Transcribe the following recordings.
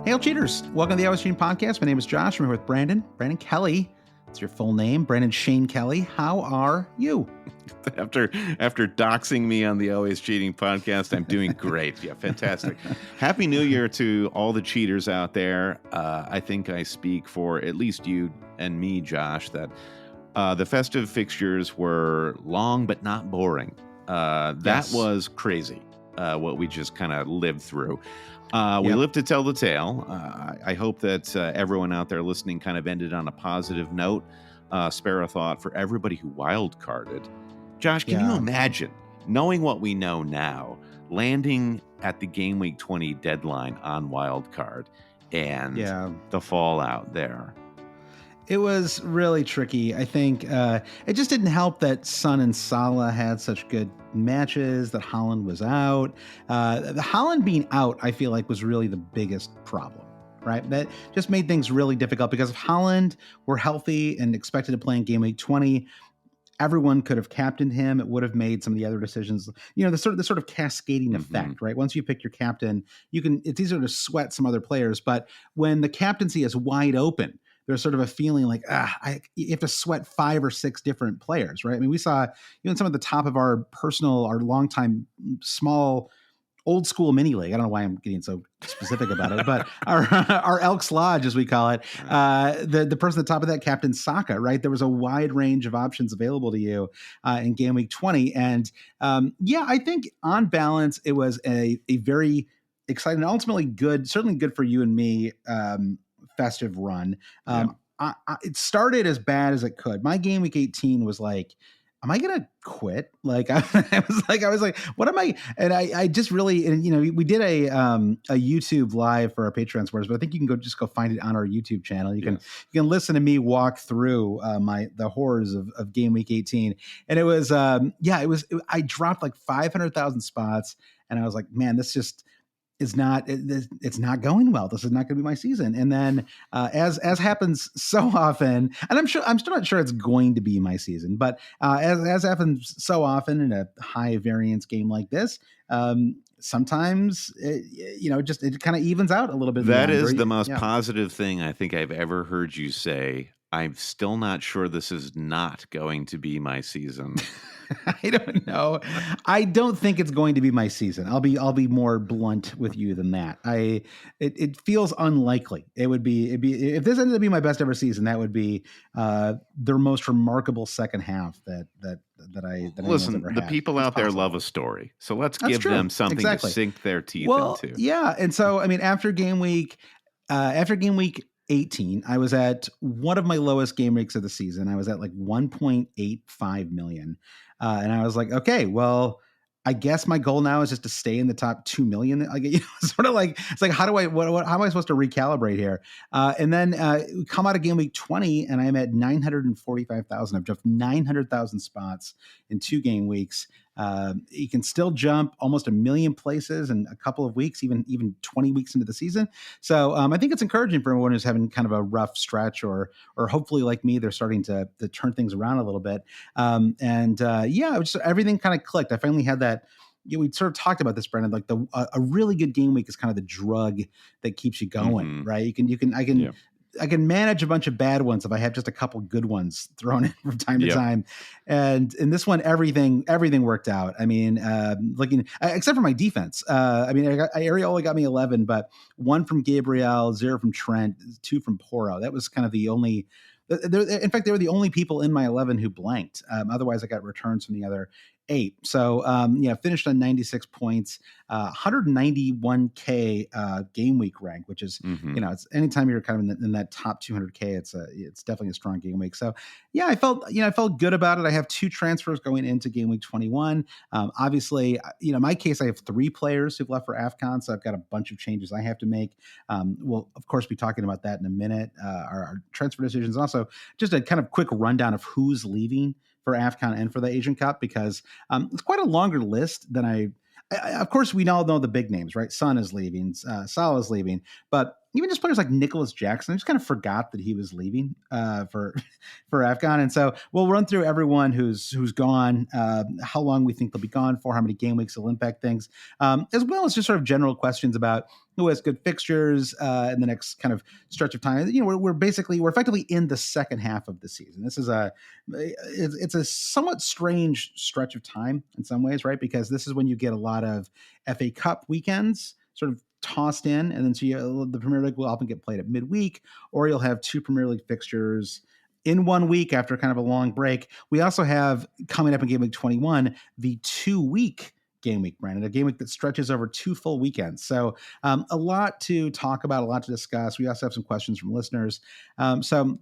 Hail Cheaters! Welcome to the Always Cheating Podcast. My name is Josh. I'm here with Brandon Kelly. It's your full name, Brandon Shane Kelly. How are you? After doxing me on the Always Cheating Podcast, I'm doing great. Yeah, fantastic. Happy New Year to all the cheaters out there. I think I speak for at least you and me, Josh, that the festive fixtures were long but not boring. That was crazy, what we just kind of lived through. We live to tell the tale. I hope that everyone out there listening kind of ended on a positive note. Spare a thought for everybody who wild-carded. Josh, can you imagine, knowing what we know now, landing at the Game Week 20 deadline on wildcard and the fallout there? It was really tricky. I think it just didn't help that Son and Salah had such good matches, that Haaland was out. The Haaland being out, I feel like, was really the biggest problem, right? That just made things really difficult because if Haaland were healthy and expected to play in Game Week 20, everyone could have captained him. It would have made some of the other decisions, the sort of cascading effect, right? Once you pick your captain, it's easier to sweat some other players. But when the captaincy is wide open, there's sort of a feeling like, you have to sweat 5 or 6 different players, right? I mean, we saw, some of the top of our longtime small old school mini league. I don't know why I'm getting so specific about it, but our Elks Lodge, as we call it, the person at the top of that, Captain Saka, right? There was a wide range of options available to you in Game Week 20. And I think on balance, it was a very exciting, ultimately good, certainly good for you and me, festive run. It started as bad as it could. My Game Week 18 was like, am I gonna quit? Like I was like, what am I? And I just really, and we did a YouTube live for our Patreon supporters, but I think you can go find it on our YouTube channel. You can listen to me walk through the horrors of Game Week 18, and it was I dropped like 500,000 spots, and I was like, man, this just it's not going well. This is not going to be my season. And then as happens so often, and I'm still not sure it's going to be my season, but as happens so often in a high variance game like this, sometimes it kind of evens out a little bit. That is the most positive thing I think I've ever heard you say. I'm still not sure this is not going to be my season. I don't know. I don't think it's going to be my season. I'll be more blunt with you than that. It feels unlikely. It'd be if this ended up being my best ever season, that would be the most remarkable second half that I listen. Ever the had. people it's out possible. there love a story, so let's give them something to sink their teeth into. Yeah, and so I mean, after game week 18, I was at one of my lowest game weeks of the season. I was at like 1.85 million. And I was like, okay, well, I guess my goal now is just to stay in the top 2 million. Sort of like, it's like, how am I supposed to recalibrate here? And then we come out of game week 20 and I'm at 945,000. I've jumped 900,000 spots in 2 game weeks. You can still jump almost 1 million places in a couple of weeks, even 20 weeks into the season. So I think it's encouraging for everyone who's having kind of a rough stretch, or hopefully like me, they're starting to turn things around a little bit. Everything kind of clicked. I finally had that. We sort of talked about this, Brendan. Like a really good game week is kind of the drug that keeps you going, right? I can manage a bunch of bad ones if I have just a couple good ones thrown in from time to time. And in this one, everything worked out. I mean, except for my defense. Areola got me 11, but 1 from Gabriel, 0 from Trent, 2 from Porro. That was kind of the only. In fact, they were the only people in my 11 who blanked. Otherwise, I got returns from the other 8. So, finished on 96 points, 191K game week rank, which is, it's anytime you're kind of in that top 200K, it's definitely a strong game week. So, I felt good about it. I have 2 transfers going into game week 21. Obviously, in my case, I have 3 players who've left for AFCON, so I've got a bunch of changes I have to make. We'll, of course, be talking about that in a minute. Our transfer decisions. Also, just a kind of quick rundown of who's leaving for AFCON and for the Asian Cup, because it's quite a longer list than of course, we all know the big names, right? Son is leaving, Salah is leaving, but even just players like Nicholas Jackson. I just kind of forgot that he was leaving for AFCON. And so we'll run through everyone who's gone, how long we think they'll be gone for, how many game weeks will impact things, as well as just sort of general questions about who has good fixtures in the next kind of stretch of time. We're effectively in the second half of the season. This is it's a somewhat strange stretch of time in some ways, right? Because this is when you get a lot of FA Cup weekends sort of tossed in, and then so the Premier League will often get played at midweek, or you'll have 2 Premier League fixtures in 1 week after kind of a long break. We also have coming up in game week 21 the 2-week game week, Brandon, a game week that stretches over 2 full weekends. So a lot to talk about, a lot to discuss. We also have some questions from listeners. So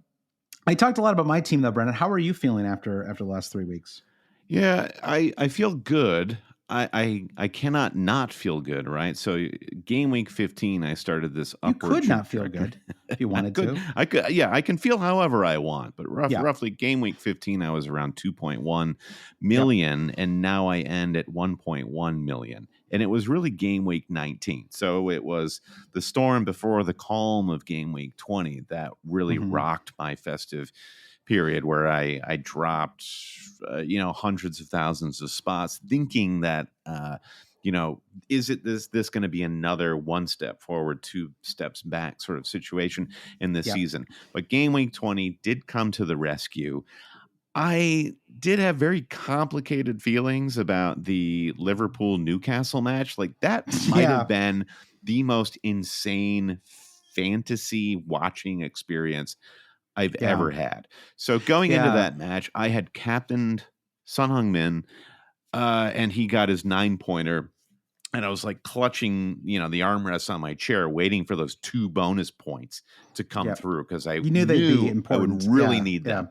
I talked a lot about my team though, Brandon. How are you feeling after the last 3 weeks? Yeah, I feel good. I cannot not feel good, right? So game week 15, I started this upward. You could not feel good if you wanted to. I could, yeah, I can feel however I want, but roughly game week 15, I was around 2.1 million, and now I end at 1.1 million. And it was really game week 19. So it was the storm before the calm of game week 20 that really rocked my festive period, where I dropped, hundreds of thousands of spots, thinking that, is it this going to be another 1 step forward, 2 steps back sort of situation in this season? But game week 20 did come to the rescue. I did have very complicated feelings about the Liverpool-Newcastle match. Like, that might have been the most insane fantasy watching experience I've ever had. So going into that match, I had captained Heung-min, and he got his 9-pointer, and I was like clutching, the armrests on my chair, waiting for those 2 bonus points to come through, because I knew they'd be important. I would really need them.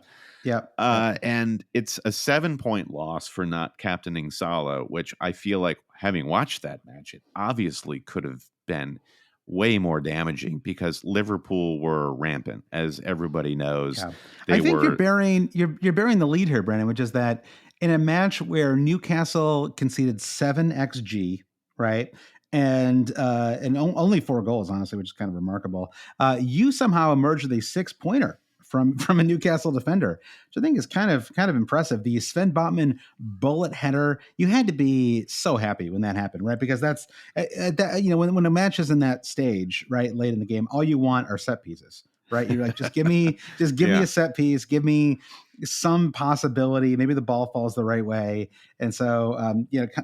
And it's a 7-point loss for not captaining Salah, which I feel like, having watched that match, it obviously could have been way more damaging, because Liverpool were rampant, as everybody knows. Yeah. I think you're bearing the lead here, Brandon, which is that in a match where Newcastle conceded 7 XG, right, and only 4 goals, honestly, which is kind of remarkable, you somehow emerged with a 6-pointer from a Newcastle defender, which I think is kind of impressive. The Sven Botman bullet header, you had to be so happy when that happened, right? Because that's when a match is in that stage, right, late in the game, all you want are set pieces, right? You're like, just give me a set piece, give me some possibility, maybe the ball falls the right way. And so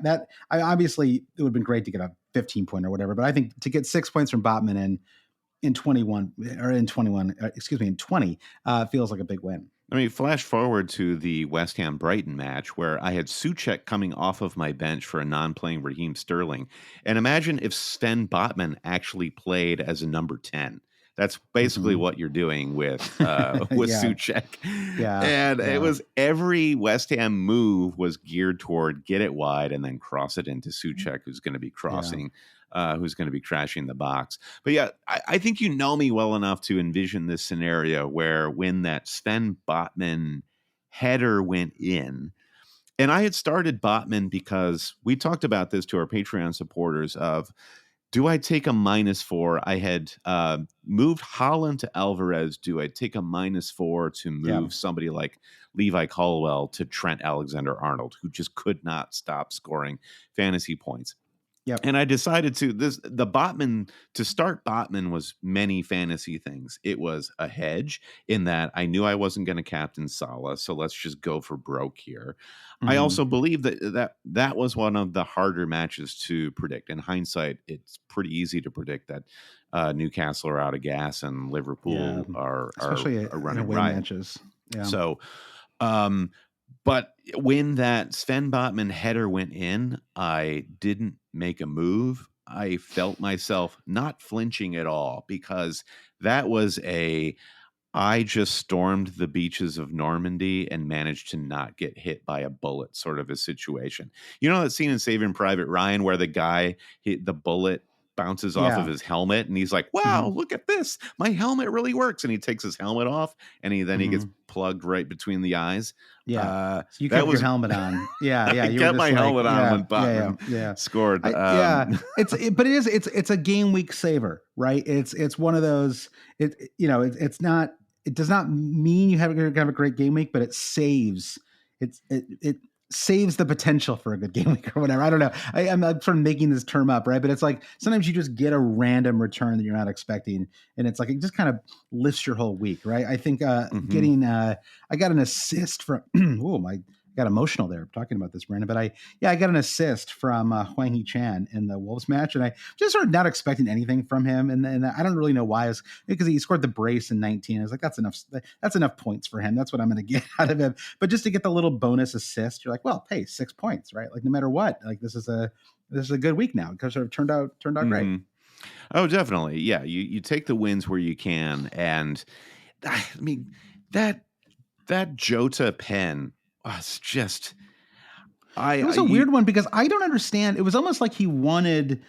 that obviously it would have been great to get a 15-point or whatever, but I think to get 6 points from Botman in 20 feels like a big win. I mean, flash forward to the West Ham Brighton match, where I had Souček coming off of my bench for a non-playing Raheem Sterling. And imagine if Sven Botman actually played as a number 10. That's basically what you're doing with Souček. It was every West Ham move was geared toward get it wide and then cross it into Souček, who's going to be crossing. Who's going to be crashing the box. But I think you know me well enough to envision this scenario where, when that Sven Botman header went in, and I had started Botman because we talked about this to our Patreon supporters of, do I take a -4? I had moved Haaland to Alvarez. Do I take a -4 to move somebody like Levi Colwill to Trent Alexander-Arnold, who just could not stop scoring fantasy points? Yep. And I decided to start Botman was many fantasy things. It was a hedge, in that I knew I wasn't going to captain Salah, so let's just go for broke here. I also believe that was one of the harder matches to predict. In hindsight, it's pretty easy to predict that Newcastle are out of gas and Liverpool are running away riot matches. Yeah. So, but when that Sven Botman header went in, I didn't make a move. I felt myself not flinching at all, because that was I just stormed the beaches of Normandy and managed to not get hit by a bullet sort of a situation. You know that scene in Saving Private Ryan where the guy hit the bullet bounces off of his helmet, and he's like, wow, look at this. My helmet really works. And he takes his helmet off, and he gets plugged right between the eyes. Yeah. So you kept your helmet on. Yeah. Yeah. I You kept my helmet on when Botman scored. But it's a game week saver, right? It's one of those, it's not, it does not mean you have a great game week, but it saves the potential for a good game week or whatever. I don't know. I'm sort of making this term up, right? But it's like sometimes you just get a random return that you're not expecting, and it's like it just kind of lifts your whole week, right? I think I got an assist from I got emotional there talking about this, Brandon. But I got an assist from Hwang Hee-chan in the Wolves match, and I just sort of not expecting anything from him, and I don't really know why. It's because he scored the brace in 19. I was like, that's enough points for him. That's what I'm going to get out of him. But just to get the little bonus assist, you're like, well, hey, 6 points, right? Like no matter what, like this is a good week now because it turned out great. Oh, definitely, yeah. You take the wins where you can, and I mean that Jota pen. It's just, it was a weird one because I don't understand. It was almost like he wanted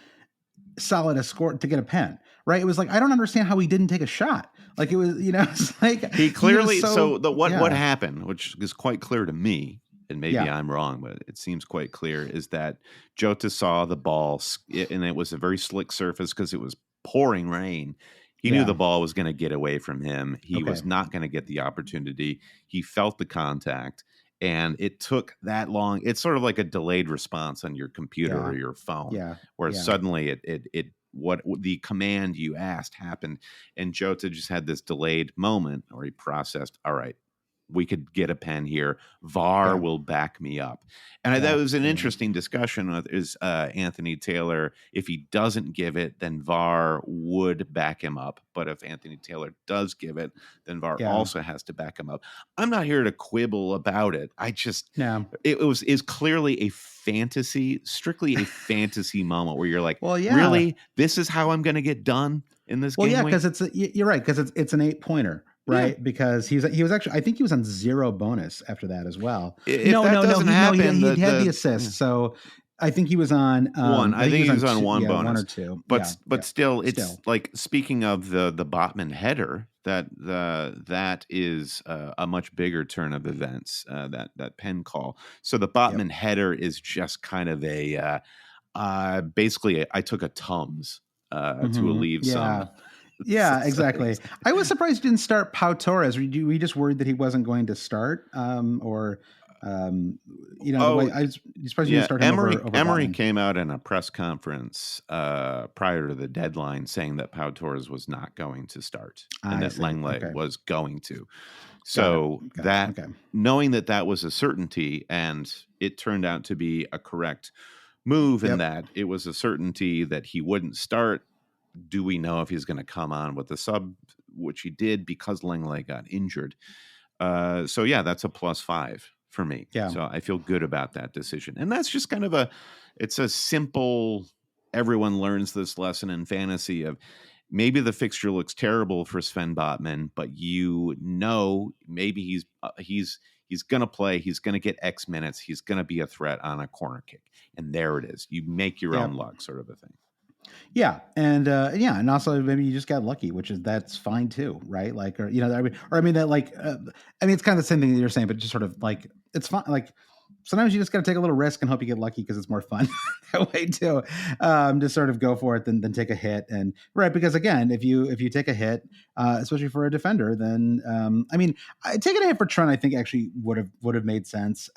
Salah to score to get a pen, right? It was like I don't understand how he didn't take a shot. Like it was, it's like he clearly. What happened, which is quite clear to me, and maybe I'm wrong, but it seems quite clear, is that Jota saw the ball, and it was a very slick surface because it was pouring rain. He knew the ball was going to get away from him. He was not going to get the opportunity. He felt the contact. And it took that long. It's sort of like a delayed response on your computer or your phone, where suddenly what the command you asked happened, and Jota just had this delayed moment, or he processed, all right, we could get a pen here. VAR will back me up. And that was an interesting discussion with Anthony Taylor. If he doesn't give it, then VAR would back him up. But if Anthony Taylor does give it, then VAR also has to back him up. I'm not here to quibble about it. I just, is clearly a fantasy, strictly a fantasy moment where you're like, really, this is how I'm going to get done in this game? Well, because you're right. Because it's an 8-pointer. Right, because he was actually, I think he was on 0 bonus after that as well. If that doesn't happen, he had the assist, so I think he was on 1. I think he was on 1 bonus, 1 or 2. But still, it's like, speaking of the Botman header, that is a much bigger turn of events. That pen call. So the Botman header is just kind of a basically I took a Tums to alleviate some. Yeah, exactly. I was surprised you didn't start Pau Torres. Were you just worried that he wasn't going to start, or I was surprised you didn't start him over Emery Botman. came out in a press conference prior to the deadline saying that Pau Torres was not going to start and that Langley was going to. So knowing that was a certainty, and it turned out to be a correct move in that it was a certainty that he wouldn't start. Do we know if he's going to come on with the sub, which he did because Langley got injured? That's a +5 for me. Yeah. So I feel good about that decision. And that's just kind of it's a simple, everyone learns this lesson in fantasy of maybe the fixture looks terrible for Sven Botman, but maybe he's going to play. He's going to get X minutes. He's going to be a threat on a corner kick. And there it is. You make your own luck, sort of a thing. Yeah. And and also maybe you just got lucky, that's fine too. Right. Like, it's kind of the same thing that you're saying, but just sort of like, it's fine. Like sometimes you just got to take a little risk and hope you get lucky because it's more fun that way too. To sort of go for it than take a hit. And because again, if you take a hit, especially for a defender, then, taking a hit for Trent, I think actually would have made sense,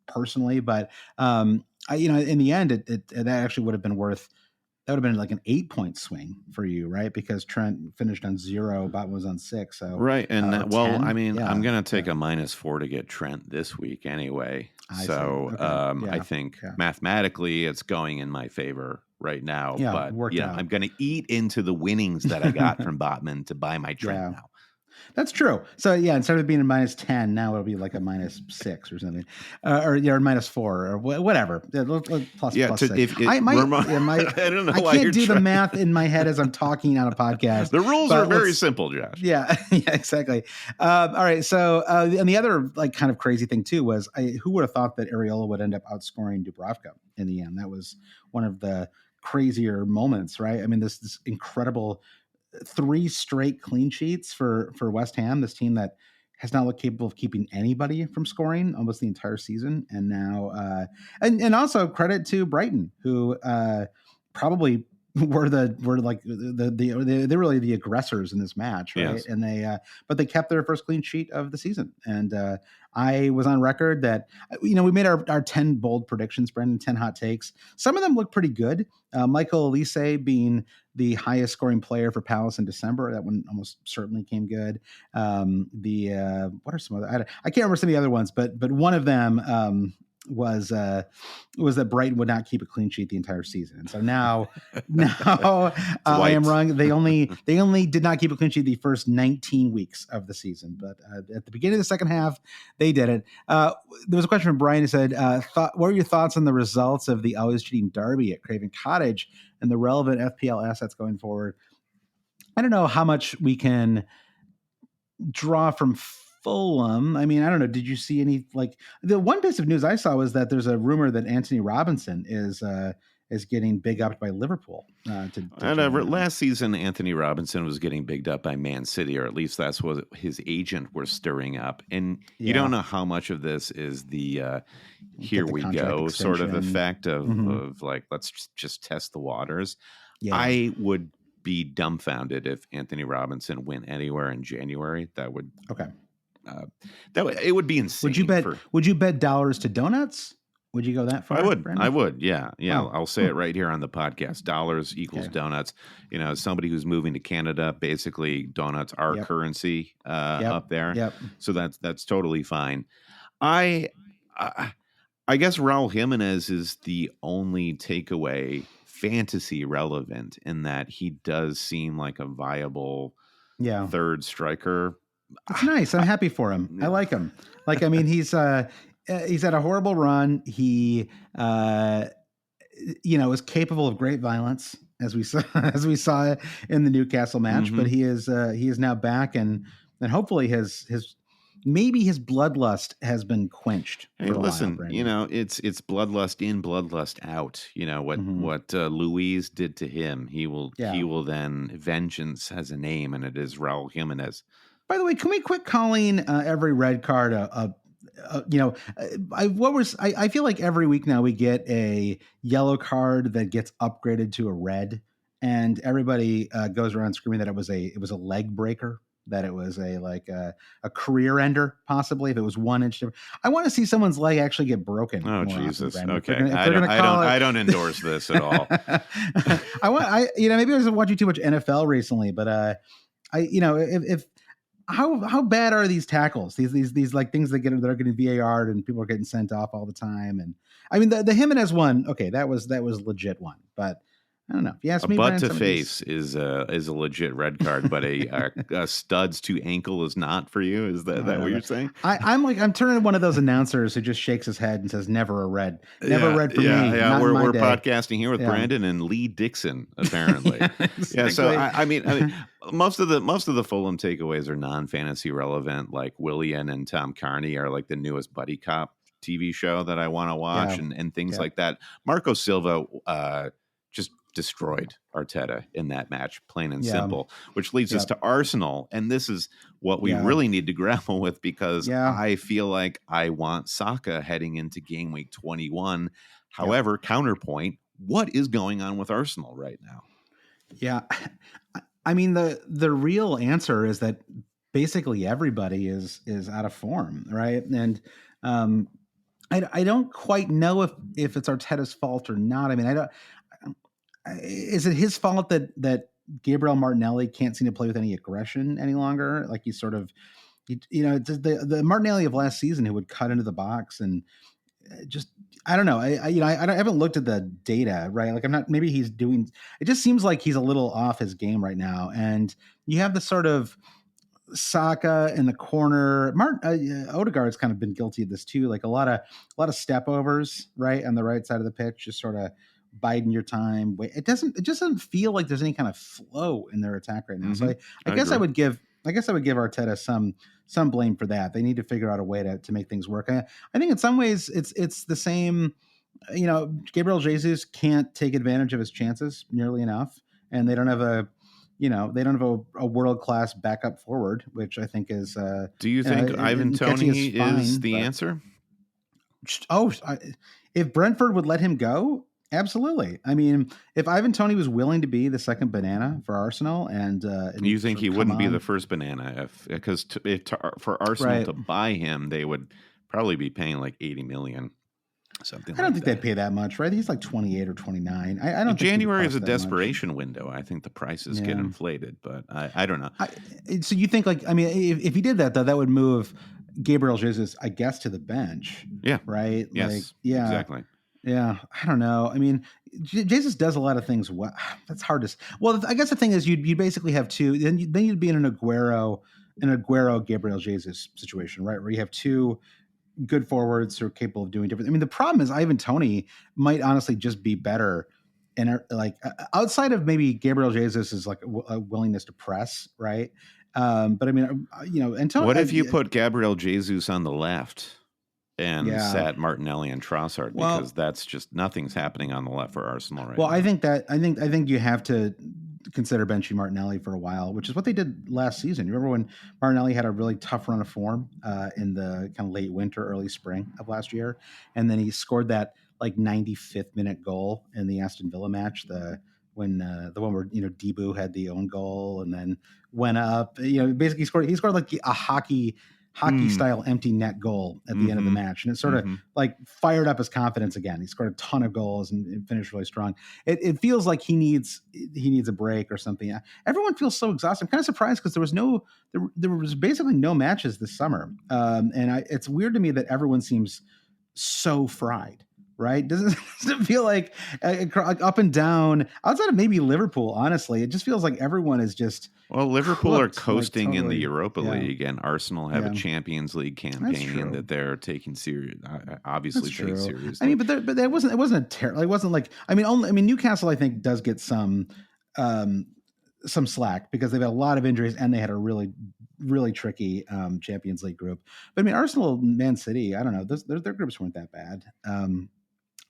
personally, but, in the end, that actually would have been worth. That would have been like an 8-point swing for you, right? Because Trent finished on 0, Botman was on 6. So right, and 10, I'm going to take a -4 to get Trent this week anyway. I think mathematically it's going in my favor right now. Yeah, but I'm going to eat into the winnings that I got from Botman to buy my Trent now. That's true. So instead of being a -10, now it'll be like a -6 or something, or -4 or whatever. Plus 6. I don't know. I can't do the math in my head as I'm talking on a podcast. The rules are very simple, Josh. Yeah, exactly. All right. So and the other kind of crazy thing too was who would have thought that Areola would end up outscoring Dubravka in the end? That was one of the crazier moments, right? I mean, this incredible 3 straight clean sheets for West Ham, this team that has not looked capable of keeping anybody from scoring almost the entire season. And now, and also credit to Brighton, who probably were they're really the aggressors in this match, right? Yes. And but they kept their first clean sheet of the season. And I was on record that we made our 10 bold predictions, Brendan, 10 hot takes. Some of them look pretty good. Michael Olise being the highest scoring player for Palace in December. That one almost certainly came good. What are some other? I can't remember some of the other ones, but one of them was that Brighton would not keep a clean sheet the entire season. And so now I am wrong. They only did not keep a clean sheet the first 19 weeks of the season, but at the beginning of the second half, they did it. There was a question from Brian who said, what were your thoughts on the results of the always cheating derby at Craven Cottage and the relevant FPL assets going forward? I don't know how much we can draw from Fulham. I mean, I don't know. Did you see any, like, the one piece of news I saw was that there's a rumor that Anthony Robinson is getting big upped by Liverpool. Last season, Anthony Robinson was getting bigged up by Man City, or at least that's what his agent was stirring up. And you don't know how much of this is the here we go sort of effect of like, let's just test the waters. Yeah. I would be dumbfounded if Anthony Robinson went anywhere in January. That would it would be insane. Would you bet dollars to donuts? Would you go that far? I would. Yeah. Oh, I'll say it right here on the podcast. Dollars equals donuts. As somebody who's moving to Canada, basically donuts are currency up there. Yep. So that's totally fine. I guess Raul Jimenez is the only takeaway fantasy relevant in that he does seem like a viable third striker. It's nice. I'm happy for him. I like him. Like, I mean, he's had a horrible run. He, is capable of great violence, as we saw in the Newcastle match. Mm-hmm. But he is now back, and hopefully his bloodlust has been quenched. Hey, listen, it's bloodlust in, bloodlust out. What Luis did to him, he will then vengeance has a name, and it is Raul Jimenez. By the way, can we quit calling every red card I feel like every week now we get a yellow card that gets upgraded to a red, and everybody goes around screaming that it was a leg breaker, that it was a career ender, possibly, if it was 1 inch. I want to see someone's leg actually get broken. Oh, Jesus. Okay. I don't endorse this at all. maybe I was watching too much NFL recently, but if how bad are these tackles? These like things that are getting VAR'd and people are getting sent off all the time. And I mean, the Jimenez one, okay, that was legit one, but I don't know. If you ask me, butt to face is a legit red card, but a studs to ankle is not for you. Is that what you're saying? I'm turning to one of those announcers who just shakes his head and says, "Never a red, never a red for me." Yeah, we're podcasting here with Brandon and Lee Dixon, apparently. Exactly. So I mean, most of the Fulham takeaways are non-fantasy relevant. Like Willian and Tom Carney are like the newest buddy cop TV show that I want to watch, and things like that. Marco Silva just destroyed Arteta in that match, plain and simple, which leads us to Arsenal. And this is what we really need to grapple with, because I feel like I want Saka heading into game week 21. However, counterpoint, what is going on with Arsenal right now? Yeah. I mean, the real answer is that basically everybody is out of form, right? And I don't quite know if it's Arteta's fault or not. I mean, is it his fault that Gabriel Martinelli can't seem to play with any aggression any longer? Like he's sort of, the Martinelli of last season who would cut into the box and just, I don't know. I haven't looked at the data, right? Like maybe he's doing, it just seems like he's a little off his game right now. And you have the sort of Saka in the corner. Odegaard's kind of been guilty of this too. Like a lot of step overs, right, on the right side of the pitch, just sort of biding your time. It just doesn't feel like there's any kind of flow in their attack right now. Mm-hmm. So I guess I would give Arteta some blame for that. They need to figure out a way to make things work. I think in some ways it's the same Gabriel Jesus can't take advantage of his chances nearly enough, and they don't have a world-class backup forward, which I think is Do you think Ivan Nketiah is Toney is fine, the but answer? if Brentford would let him go, absolutely. I mean, if Ivan Toney was willing to be the second banana for Arsenal and You think sort he of come wouldn't be the on, first banana because for Arsenal right? to buy him, they would probably be paying like 80 million, something I don't like think that. they'd pay that much, right? He's like 28 or 29. I don't think he would January is cost a that much. desperation window. I think the prices get Yeah. inflated, but I don't know. So you think if he did that though, that would move Gabriel Jesus, I guess, to the bench, Yeah. right? Yes. Yeah, Exactly. yeah. I don't know. I mean, Jesus does a lot of things well. That's hard to. Well, I guess the thing is, you basically have two. Then you'd be in an Aguero Gabriel Jesus situation, right? Where you have two good forwards who are capable of doing different. I mean, the problem is Ivan Toney might honestly just be better. And outside of maybe Gabriel Jesus is like a willingness to press, right? But I mean, and Tony. What if you put Gabriel Jesus on the left and Yeah. sat Martinelli and Trossard? Well- Because that's just nothing's happening on the left for Arsenal right Well, now. I think you have to consider benching Martinelli for a while, which is what they did last season. You remember when Martinelli had a really tough run of form in the kind of late winter, early spring of last year, and then he scored that like 95th minute goal in the Aston Villa match. The one where Debu had the own goal and then went up. Basically he scored like a hockey style empty net goal at the end of the match, and it sort of like fired up his confidence again. He scored a ton of goals and finished really strong. It feels like he needs a break or something. Everyone feels so exhausted. I'm kind of surprised because there was basically no matches this summer, and it's weird to me that everyone seems so fried. Right? Doesn't it feel like up and down outside of maybe Liverpool? Honestly, it just feels like everyone is just. Well, Liverpool are cooked, coasting like, in the totally. Europa Yeah. League, and Arsenal have a Yeah. Champions League true. campaign that they're taking serious. Obviously, That's take true. seriously. I mean, but it wasn't a terrible. It wasn't like Newcastle I think does get some slack because they've had a lot of injuries and they had a really really tricky Champions League group. But I mean, Arsenal, Man City, I don't know, their groups weren't that bad.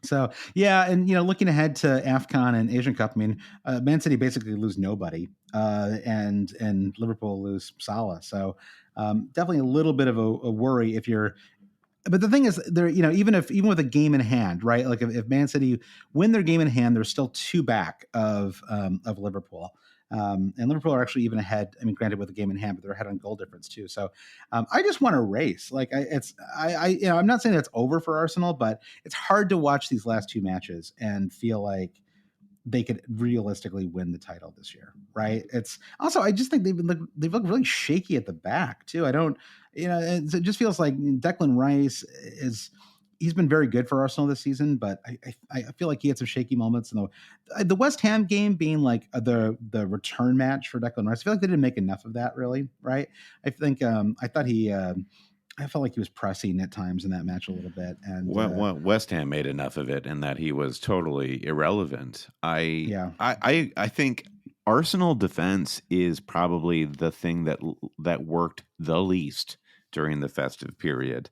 So yeah, and looking ahead to AFCON and Asian Cup, I mean, Man City basically lose nobody, and Liverpool lose Salah. So definitely a little bit of a worry if you're. But the thing is, there, even with a game in hand, right? Like if Man City win their game in hand, they're still two back of Liverpool. And Liverpool are actually even ahead. I mean, granted with a game in hand, but they're ahead on goal difference too. So I just want to race. Like I'm not saying that's over for Arsenal, but it's hard to watch these last two matches and feel like they could realistically win the title this year, right? It's also I just think they've looked really shaky at the back too. I don't, it just feels like Declan Rice he's been very good for Arsenal this season, but I feel like he had some shaky moments. And the West Ham game being like the return match for Declan Rice, I feel like they didn't make enough of that really, right? I think I thought I felt like he was pressing at times in that match a little bit. And West Ham made enough of it, and that he was totally irrelevant. I think Arsenal defense is probably the thing that worked the least during the festive period.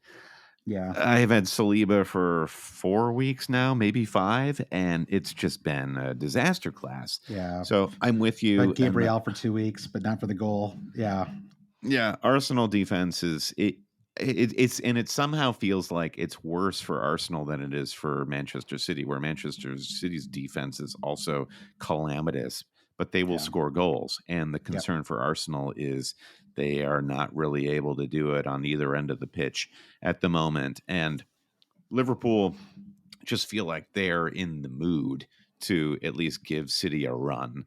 Yeah, I have had Saliba for 4 weeks now, maybe 5, and it's just been a disaster class. Yeah. So I'm with you. But Gabriel for 2 weeks, but not for the goal. Yeah. Yeah. Arsenal defense is it somehow feels like it's worse for Arsenal than it is for Manchester City, where Manchester City's defense is also calamitous, but they will score goals. And the concern for Arsenal is they are not really able to do it on either end of the pitch at the moment. And Liverpool just feel like they're in the mood to at least give City a run.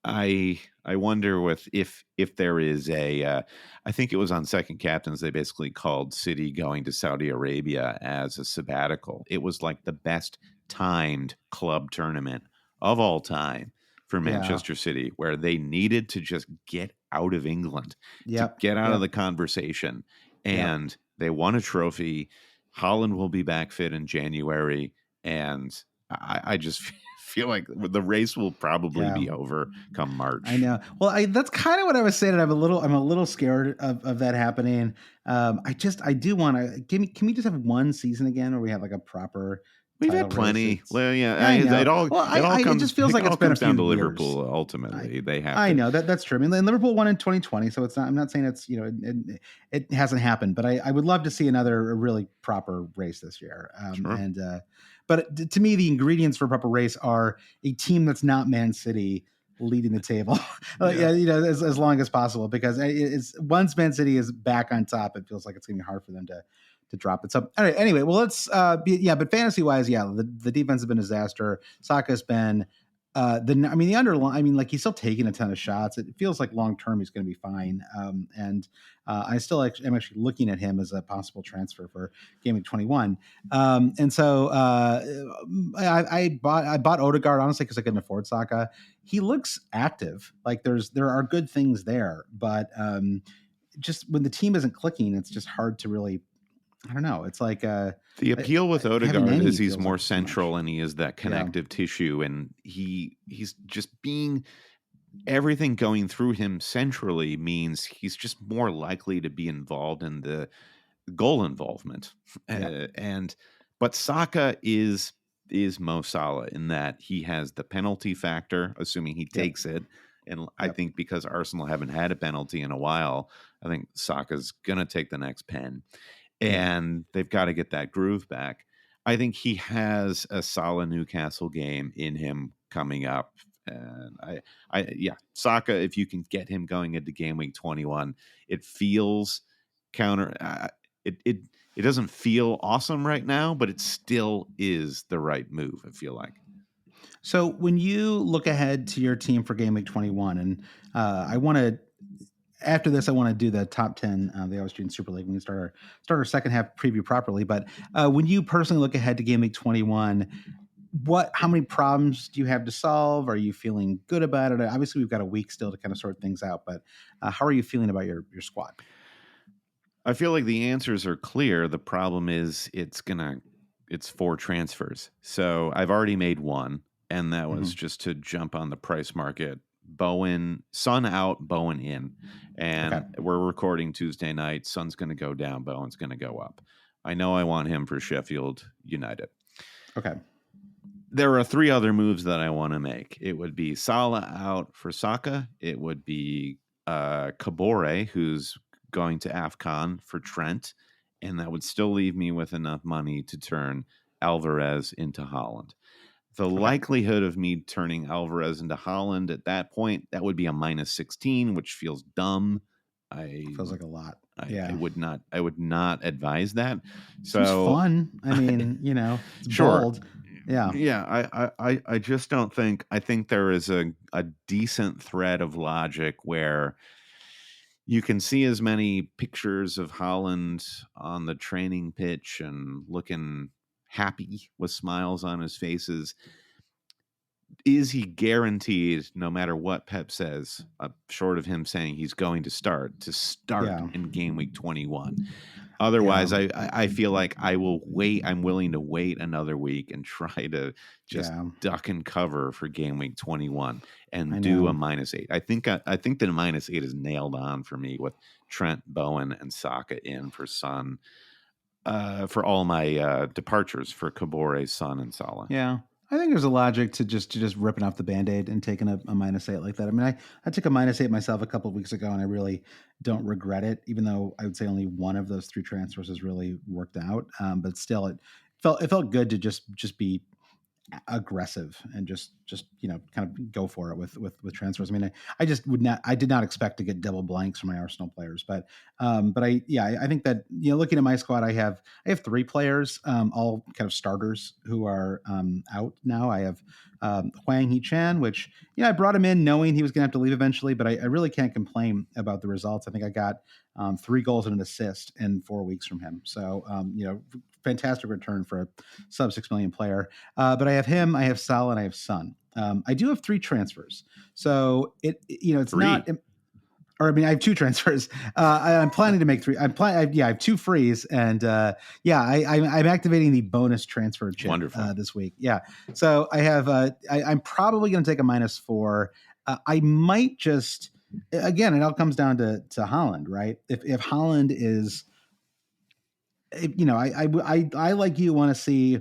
I wonder if there is I think it was on Second Captains, they basically called City going to Saudi Arabia as a sabbatical. It was like the best timed club tournament of all time for Manchester City, where they needed to just get out of England, to get out of the conversation. And they won a trophy. Haaland will be back fit in January. And I just feel like the race will probably be over come March. I know. Well, that's kind of what I was saying. I'm a little scared of that happening. I do want to can we just have one season again where we have like a proper We've title had plenty. race. Well, yeah, I know. it all Well, comes. it just feels like it all it's been a comes down few to years. Liverpool. Ultimately, they have I to. know that's true. I mean, Liverpool won in 2020, so it's not. I'm not saying it's it hasn't happened, but I would love to see another really proper race this year. Sure. But to me, the ingredients for a proper race are a team that's not Man City leading the table, Yeah. as long as possible, because it's once Man City is back on top, it feels like it's gonna be hard for them to drop it. So anyway, well, let's but fantasy wise, the defense has been a disaster. Saka's been the underlying, like he's still taking a ton of shots. It feels like long term he's going to be fine. I still am actually looking at him as a possible transfer for Game Week 21. And so I bought Odegaard honestly because I couldn't afford Saka. He looks active. Like there are good things there, but just when the team isn't clicking, it's just hard to really. I don't know. It's like the appeal with Odegaard is he's more like central and he is that connective tissue, and he's just being everything going through him centrally means he's just more likely to be involved in the goal involvement. But Saka is Mo Salah in that he has the penalty factor, assuming he takes it. And I think because Arsenal haven't had a penalty in a while, I think Saka's gonna take the next pen. And they've got to get that groove back. I think he has a solid Newcastle game in him coming up. And Saka, if you can get him going into game week 21, it feels it doesn't feel awesome right now, but it still is the right move, I feel like. So when you look ahead to your team for game week 21, and after this, I want to do the top 10 the Austrian Super League when we start our second half preview properly. But when you personally look ahead to game week 21, how many problems do you have to solve? Are you feeling good about it? Obviously, we've got a week still to kind of sort things out, but how are you feeling about your squad? I feel like the answers are clear. The problem is it's 4 transfers. So I've already made one, and that was just to jump on the price market. Bowen, Son out, Bowen in. And we're recording Tuesday night. Son's going to go down, Bowen's going to go up. I know I want him for Sheffield United. Okay. There are 3 other moves that I want to make. It would be Salah out for Saka. It would be Kabore, who's going to AFCON for Trent. And that would still leave me with enough money to turn Alvarez into Haaland. The likelihood of me turning Alvarez into Haaland at that point, that would be a minus 16, which feels dumb. Feels like a lot. I would not advise that. So it's fun. I mean, it's sure. bold. Yeah. Yeah. I just don't think, I think there is a decent thread of logic where you can see as many pictures of Haaland on the training pitch and looking happy with smiles on his faces. Is he guaranteed, no matter what Pep says, short of him saying he's going to start in game week 21? Otherwise, I feel like I will wait. I'm willing to wait another week and try to just duck and cover for game week 21 and do a -8. I think the -8 is nailed on for me with Trent, Bowen, and Saka in for Son. For all my departures for Kabore, Son, and Salah. Yeah. I think there's a logic to just ripping off the Band-Aid and taking a -8 like that. I mean, I took a -8 myself a couple of weeks ago, and I really don't regret it, even though I would say only one of those 3 transfers has really worked out. But still, it felt good to just be aggressive and just kind of go for it with transfers. I mean, I did not expect to get double blanks from my Arsenal players, but I think that looking at my squad, I have 3 players, all kind of starters who are out now. I have Hwang Hee-chan, which I brought him in knowing he was going to have to leave eventually, but I really can't complain about the results. I think I got 3 goals and an assist in 4 weeks from him. So fantastic return for a sub 6 million player. But I have him, I have Salah, and I have Son. I do have 3 transfers. So it's 3. not, or I mean, I have 2 transfers. I'm planning to make 3. I have 2 frees, and I'm activating the bonus transfer chip this week. Yeah. So I have, I'm probably going to take a -4. I might just, again, it all comes down to Haaland, right? If Haaland is, I like you want to see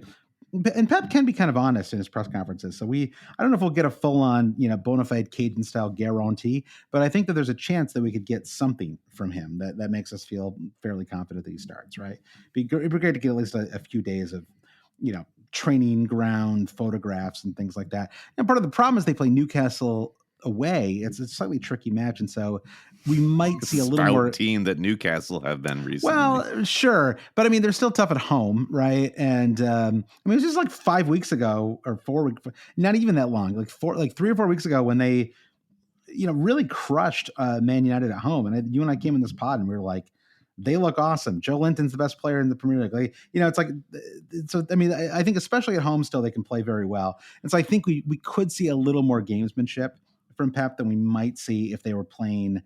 and Pep can be kind of honest in his press conferences. So I don't know if we'll get a full on, bona fide Caden style guarantee, but I think that there's a chance that we could get something from him that makes us feel fairly confident that he starts, right? It'd be great to get at least a few days of, training ground photographs and things like that. And part of the problem is they play Newcastle away. It's a slightly tricky match. And so we might see a little more team that Newcastle have been recently. Well, sure. But I mean, they're still tough at home. Right. And it was just like 5 weeks ago or 4 weeks, not even that long, like 3 or 4 weeks ago when they, really crushed Man United at home. And you and I came in this pod and we were like, they look awesome. Joe Linton's the best player in the Premier League. Like, it's like, so, I mean, I think especially at home still, they can play very well. And so I think we could see a little more gamesmanship from Pep than we might see if they were playing,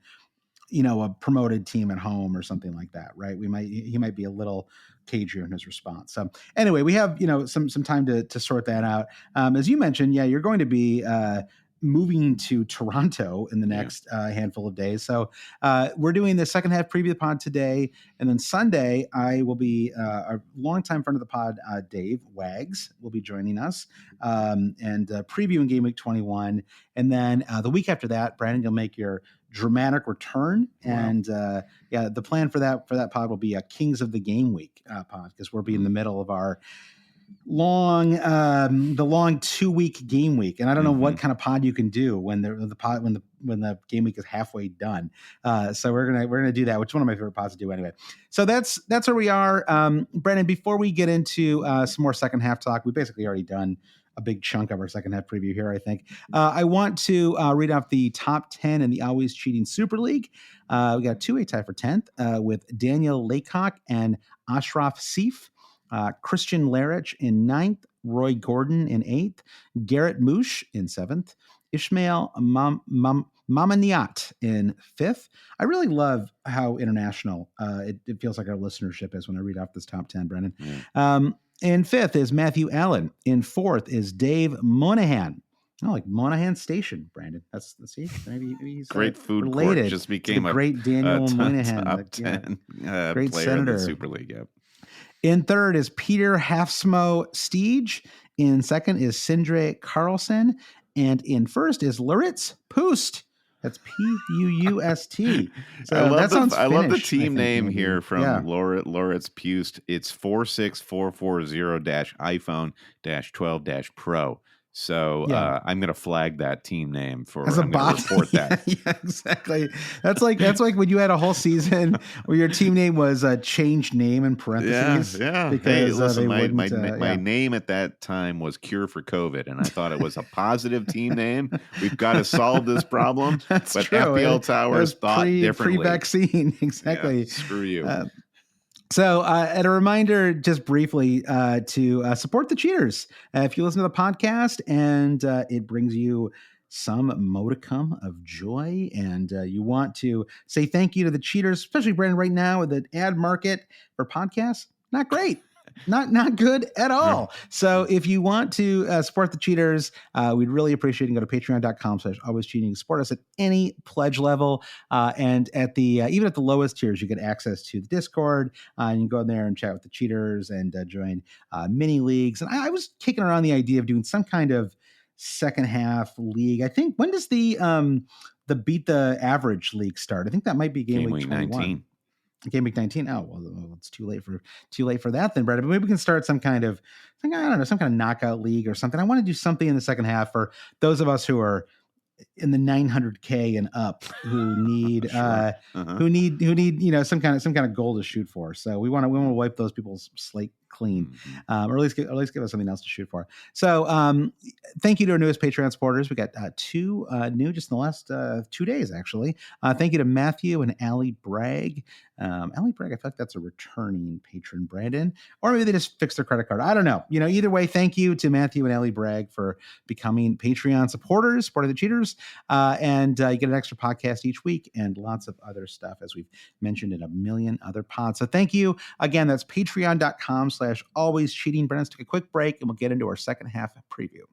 a promoted team at home or something like that, right? He might be a little cagier in his response. So anyway, we have, some time to sort that out. As you mentioned, you're going to be moving to Toronto in the next handful of days. So we're doing the second half preview of the pod today. And then Sunday, I will be a longtime friend of the pod, Dave Wags, will be joining us and previewing game week 21. And then the week after that, Brandon, you'll make your dramatic return. Wow. And the plan for that pod will be a Kings of the Game Week pod, because we'll be in the middle of our long 2-week game week, and I don't know what kind of pod you can do when the game week is halfway done. So we're gonna do that, which is one of my favorite pods to do anyway. So that's where we are. Brandon, before we get into some more second half talk, we basically already done a big chunk of our second half preview here, I think. I want to read off the top 10 in the Always Cheating Super League. We got a 2-way tie for 10th with Daniel Laycock and Ashraf Seif. Christian Larich in 9th, Roy Gordon in 8th, Garrett Moosh in 7th, Ishmael Mamaniat in 5th. I really love how international it feels like our listenership is when I read off this top 10, Brennan. In 5th is Matthew Allen. In 4th is Dave Monahan. Oh, like Monahan Station, Brandon. That's see, maybe he's great food related. Court just became a great Daniel Monahan, top 10 great player senator in the Super League. Yep. In 3rd is Peter Halfsmo Steege. In 2nd is Sindre Carlson. And in 1st is Loritz Pust. That's P-U-U-S-T. So I love the Finnish, team name here from Loritz Pust. It's 46440-iPhone-12-Pro. So I'm going to flag that team name for as a bot. Report that. Yeah, exactly. That's like when you had a whole season where your team name was a changed name in parentheses. Yeah. Because hey, listen, my name at that time was Cure for COVID, and I thought it was a positive team name. We've got to solve this problem. That's but true. FPL Towers thought differently. Pre-vaccine, exactly. Yeah, screw you. So, and a reminder, just briefly, to support the cheaters. If you listen to the podcast and it brings you some modicum of joy, and you want to say thank you to the cheaters, especially Brandon right now with the ad market for podcasts, not great. Not good at all. So if you want to support the cheaters, we'd really appreciate it. Go to patreon.com/alwayscheating. Support us at any pledge level. And at the even at the lowest tiers, you get access to the Discord. And you can go in there and chat with the cheaters and join mini leagues. And I was kicking around the idea of doing some kind of second half league. I think, when does the Beat the Average league start? I think that might be game week 19. Game week 19. Oh, well, it's too late for that then, Brad. But maybe we can start some kind of knockout league or something. I want to do something in the second half for those of us who are in the 900K and up who need who need some kind of goal to shoot for. So we want to wipe those people's slate clean, or at least give us something else to shoot for. So thank you to our newest Patreon supporters. We got 2 new just in the last 2 days, actually. Thank you to Matthew and Allie Bragg. Allie Bragg, I feel like that's a returning patron, Brandon, or maybe they just fixed their credit card. I don't know. Either way, thank you to Matthew and Allie Bragg for becoming Patreon supporters, supporting the cheaters, and you get an extra podcast each week and lots of other stuff, as we've mentioned in a million other pods. So thank you again. That's patreon.com/alwayscheating. Brandon, let's take a quick break and we'll get into our second half preview.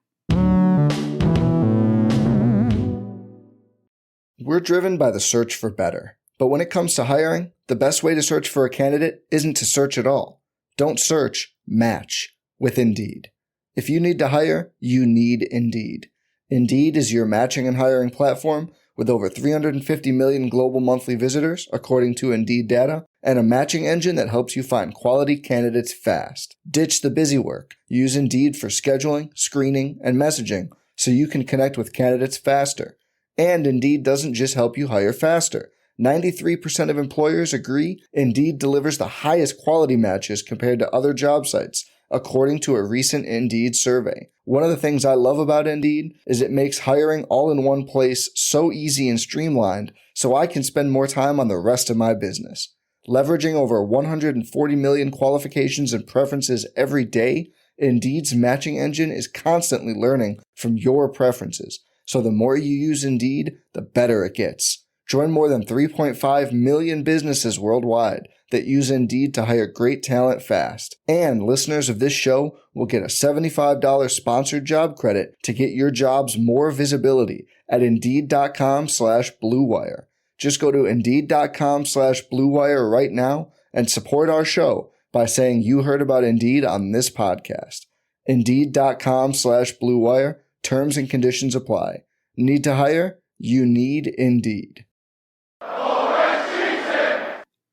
We're driven by the search for better. But when it comes to hiring, the best way to search for a candidate isn't to search at all. Don't search, match with Indeed. If you need to hire, you need Indeed. Indeed is your matching and hiring platform with over 350 million global monthly visitors, according to Indeed data, and a matching engine that helps you find quality candidates fast. Ditch the busy work. Use Indeed for scheduling, screening, and messaging so you can connect with candidates faster. And Indeed doesn't just help you hire faster. 93% of employers agree Indeed delivers the highest quality matches compared to other job sites, according to a recent Indeed survey. One of the things I love about Indeed is it makes hiring all in one place so easy and streamlined so I can spend more time on the rest of my business. Leveraging over 140 million qualifications and preferences every day, Indeed's matching engine is constantly learning from your preferences. So the more you use Indeed, the better it gets. Join more than 3.5 million businesses worldwide that use Indeed to hire great talent fast. And listeners of this show will get a $75 sponsored job credit to get your jobs more visibility at Indeed.com/Blue Wire. Just go to Indeed.com/Blue Wire right now and support our show by saying you heard about Indeed on this podcast. Indeed.com/Blue Wire. Terms and conditions apply. Need to hire? You need Indeed.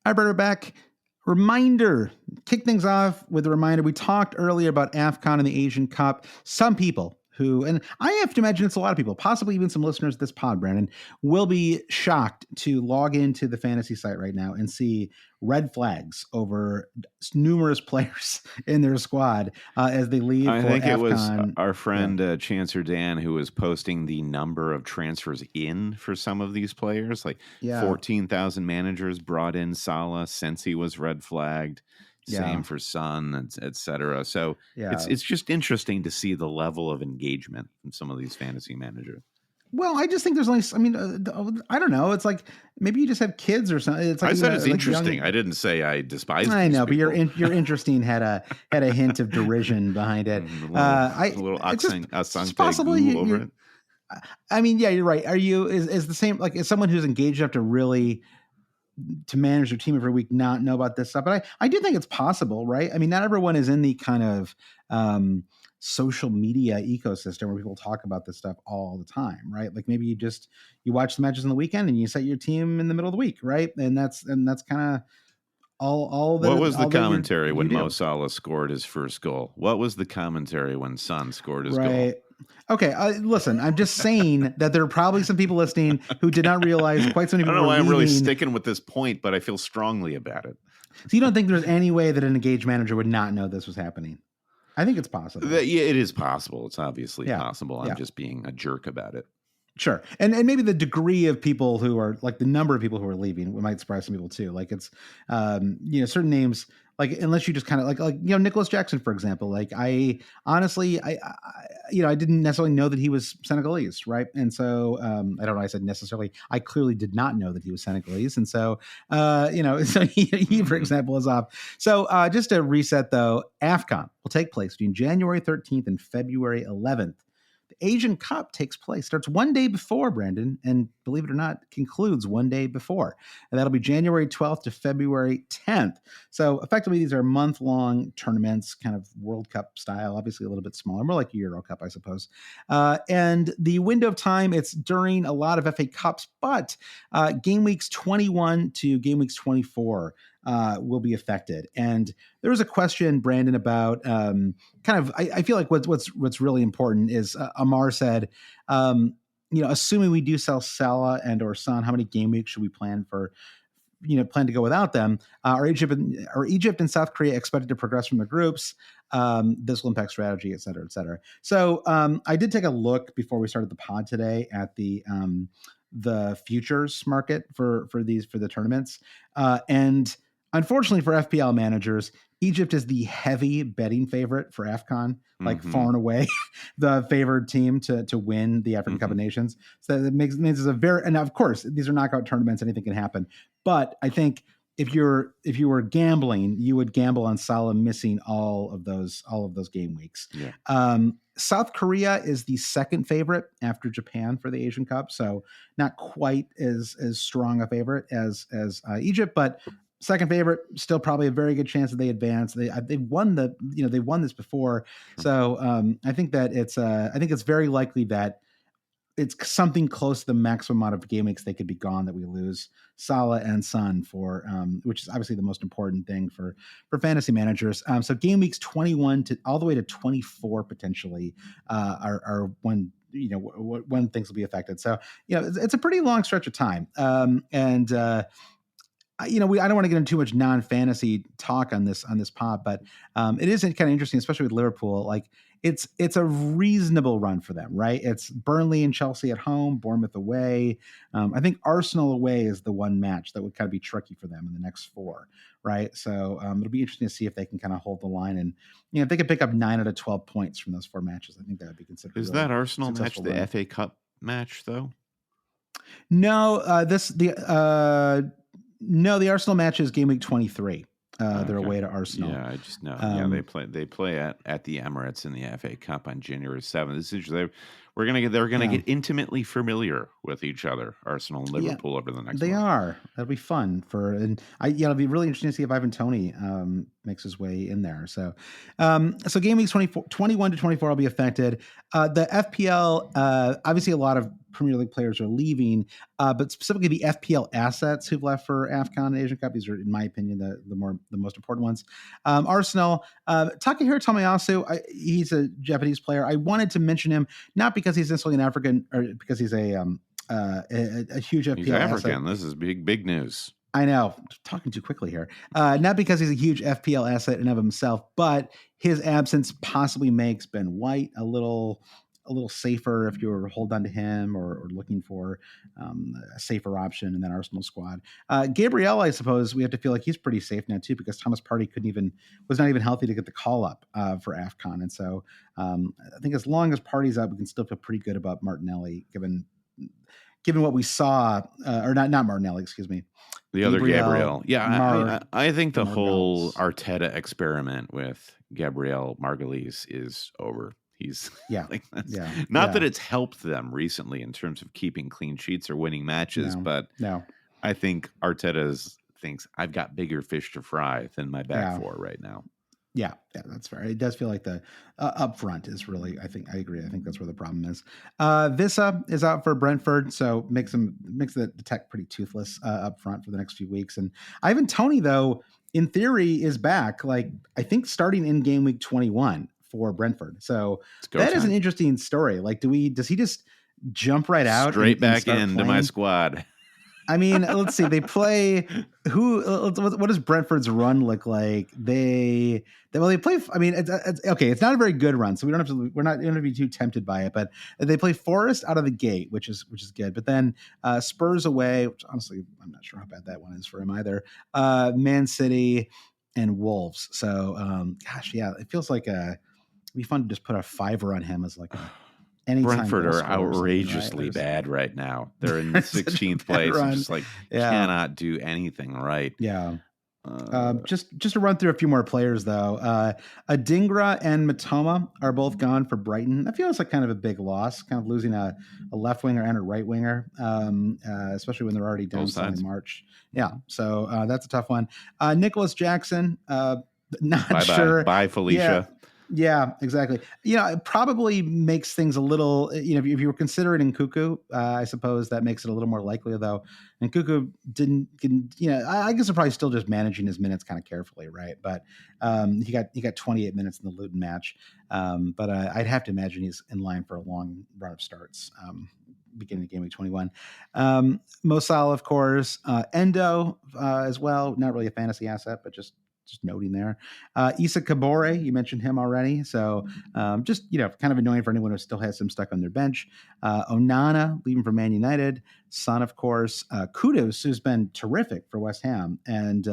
All right, Brett, we're back. Reminder, kick things off with a reminder. We talked earlier about AFCON and the Asian Cup. Some people who, and I have to imagine it's a lot of people, possibly even some listeners of this pod, Brandon, will be shocked to log into the fantasy site right now and see red flags over numerous players in their squad as they leave I for think AFCON. It was our friend Chancer Dan who was posting the number of transfers in for some of these players. Like 14,000 managers brought in Salah since he was red flagged. Same for Son, et cetera. So it's just interesting to see the level of engagement from some of these fantasy managers. Well, I just think there's only, I don't know. It's like, maybe you just have kids or something. It's like, I said it's interesting. I didn't say I despise I know, but people. your interesting had a hint of derision behind it. A little it's possible over it. I mean, yeah, you're right. Is the same, like, is someone who's engaged enough to really to manage their team every week not know about this stuff? But I do think it's possible, right? I mean, not everyone is in the kind of social media ecosystem where people talk about this stuff all the time, right? Like maybe you watch the matches on the weekend and you set your team in the middle of the week, right? And that's kind of all that. What was the commentary when Mo Salah scored his first goal? What was the commentary when Son scored his goal? Okay, listen, I'm just saying that there are probably some people listening who did not realize quite so many people. I don't know why I'm really sticking with this point, but I feel strongly about it. So you don't think there's any way that an engaged manager would not know this was happening? I think it's possible. Yeah, it is possible. It's obviously possible. I'm just being a jerk about it. Sure. And maybe the degree of people who are, like, the number of people who are leaving might surprise some people too. Like it's, certain names, like, unless you just kind of like, Nicholas Jackson, for example, like I honestly, I didn't necessarily know that he was Senegalese. Right. And so, I don't know. I said necessarily, I clearly did not know that he was Senegalese. And so, so he, for example, is off. So, just to reset though, AFCON will take place between January 13th and February 11th. The Asian Cup starts one day before, Brandon, and believe it or not, concludes one day before. And that'll be January 12th to February 10th. So effectively, these are month-long tournaments, kind of World Cup style, obviously a little bit smaller, more like a Euro Cup, I suppose. And the window of time, it's during a lot of FA Cups, but game weeks 21 to game weeks 24 will be affected. And there was a question, Brandon, about I feel like what's really important is Amar said, assuming we do sell Salah and or Son, how many game weeks should we plan to go without them? Are Egypt and South Korea expected to progress from the groups? This will impact strategy, et cetera, et cetera. So I did take a look before we started the pod today at the futures market for the tournaments. And unfortunately for FPL managers, Egypt is the heavy betting favorite for AFCON, like far and away the favored team to win the African Cup of Nations. So that means it's and of course, these are knockout tournaments, anything can happen. But I think if you were gambling, you would gamble on Salah missing all of those game weeks. Yeah. South Korea is the second favorite after Japan for the Asian Cup, so not quite as strong a favorite as Egypt, but second favorite, still probably a very good chance that they advance. They've won they won this before. So I think that it's very likely that it's something close to the maximum amount of game weeks they could be gone that we lose Salah and Son for, which is obviously the most important thing for fantasy managers. So game weeks 21 to all the way to 24 potentially are when when things will be affected. So it's a pretty long stretch of time, and I don't want to get into too much non-fantasy talk on this pod, but it is kind of interesting, especially with Liverpool. Like it's a reasonable run for them, right? It's Burnley and Chelsea at home, Bournemouth away. I think Arsenal away is the one match that would kind of be tricky for them in the next four, right? So it'll be interesting to see if they can kind of hold the line, and if they could pick up 9 out of 12 points from those four matches, I think that would be considered. Is that Arsenal match the FA Cup match though? No, no, the Arsenal match is game week 23. They're away to Arsenal. Yeah, I just know. They play at the Emirates in the FA Cup on January 7th. This is they're gonna get intimately familiar with each other, Arsenal and Liverpool, over the next. They month. are. That'll be fun it'll be really interesting to see if Ivan Toney makes his way in there. So game weeks 21 to 24 will be affected. The FPL, obviously a lot of Premier League players are leaving, but specifically the FPL assets who've left for AFCON and Asian Cup. These are, in my opinion, the most important ones. Arsenal, Takahiro Tomiyasu, he's a Japanese player. I wanted to mention him not because he's necessarily an African, or because he's a huge FPL. He's African. Asset. This is big news. I know, I'm talking too quickly here. Not because he's a huge FPL asset in of himself, but his absence possibly makes Ben White a little safer if you're hold on to him or looking for a safer option in that Arsenal squad. Gabriel, I suppose we have to feel like he's pretty safe now too, because Thomas Partey was not even healthy to get the call up for AFCON. And so I think as long as Partey's up, we can still feel pretty good about Martinelli, given what we saw, or not Martinelli, excuse me. The other Gabriel. Yeah, I think the whole Arteta experiment with Gabriel Margulies is over. He's not that it's helped them recently in terms of keeping clean sheets or winning matches, but I think Arteta thinks I've got bigger fish to fry than my back four right now. Yeah, that's fair. It does feel like the up front is really, I agree. I think that's where the problem is. Vissa is out for Brentford, so makes the tech pretty toothless up front for the next few weeks. And Ivan Toney, though, in theory, is back, like I think starting in game week 21 for Brentford. So that is an interesting story. Like, does he just jump right out straight back into my squad? I mean, let's see. They play what does Brentford's run look like? They play. I mean, it's okay. It's not a very good run, so we're not going to be too tempted by it. But they play Forest out of the gate, which is good. But then Spurs away, which honestly I'm not sure how bad that one is for him either. Man City and Wolves. So it feels like it'd be fun to just put a $5 on him as like a. Brentford are outrageously bad right now. They're in the 16th place. Just cannot do anything right. Yeah. Just to run through a few more players though. Adingra and Matoma are both gone for Brighton. That feels like kind of a big loss, kind of losing a left winger and a right winger, especially when they're already down in March. Yeah. So that's a tough one. Nicholas Jackson, not sure. Bye, Felicia. Yeah, exactly. It probably makes things a little, if you were considering Nkunku, I suppose that makes it a little more likely though. And Nkunku I guess they're probably still just managing his minutes kind of carefully, right? But he got 28 minutes in the Luton match. But I'd have to imagine he's in line for a long run of starts. Beginning of game week 21. Mo Salah, of course, Endo as well. Not really a fantasy asset, but just noting there. Issa Kabore, you mentioned him already. So just, kind of annoying for anyone who still has him stuck on their bench. Onana leaving for Man United. Son, of course. Kudus, who's been terrific for West Ham. And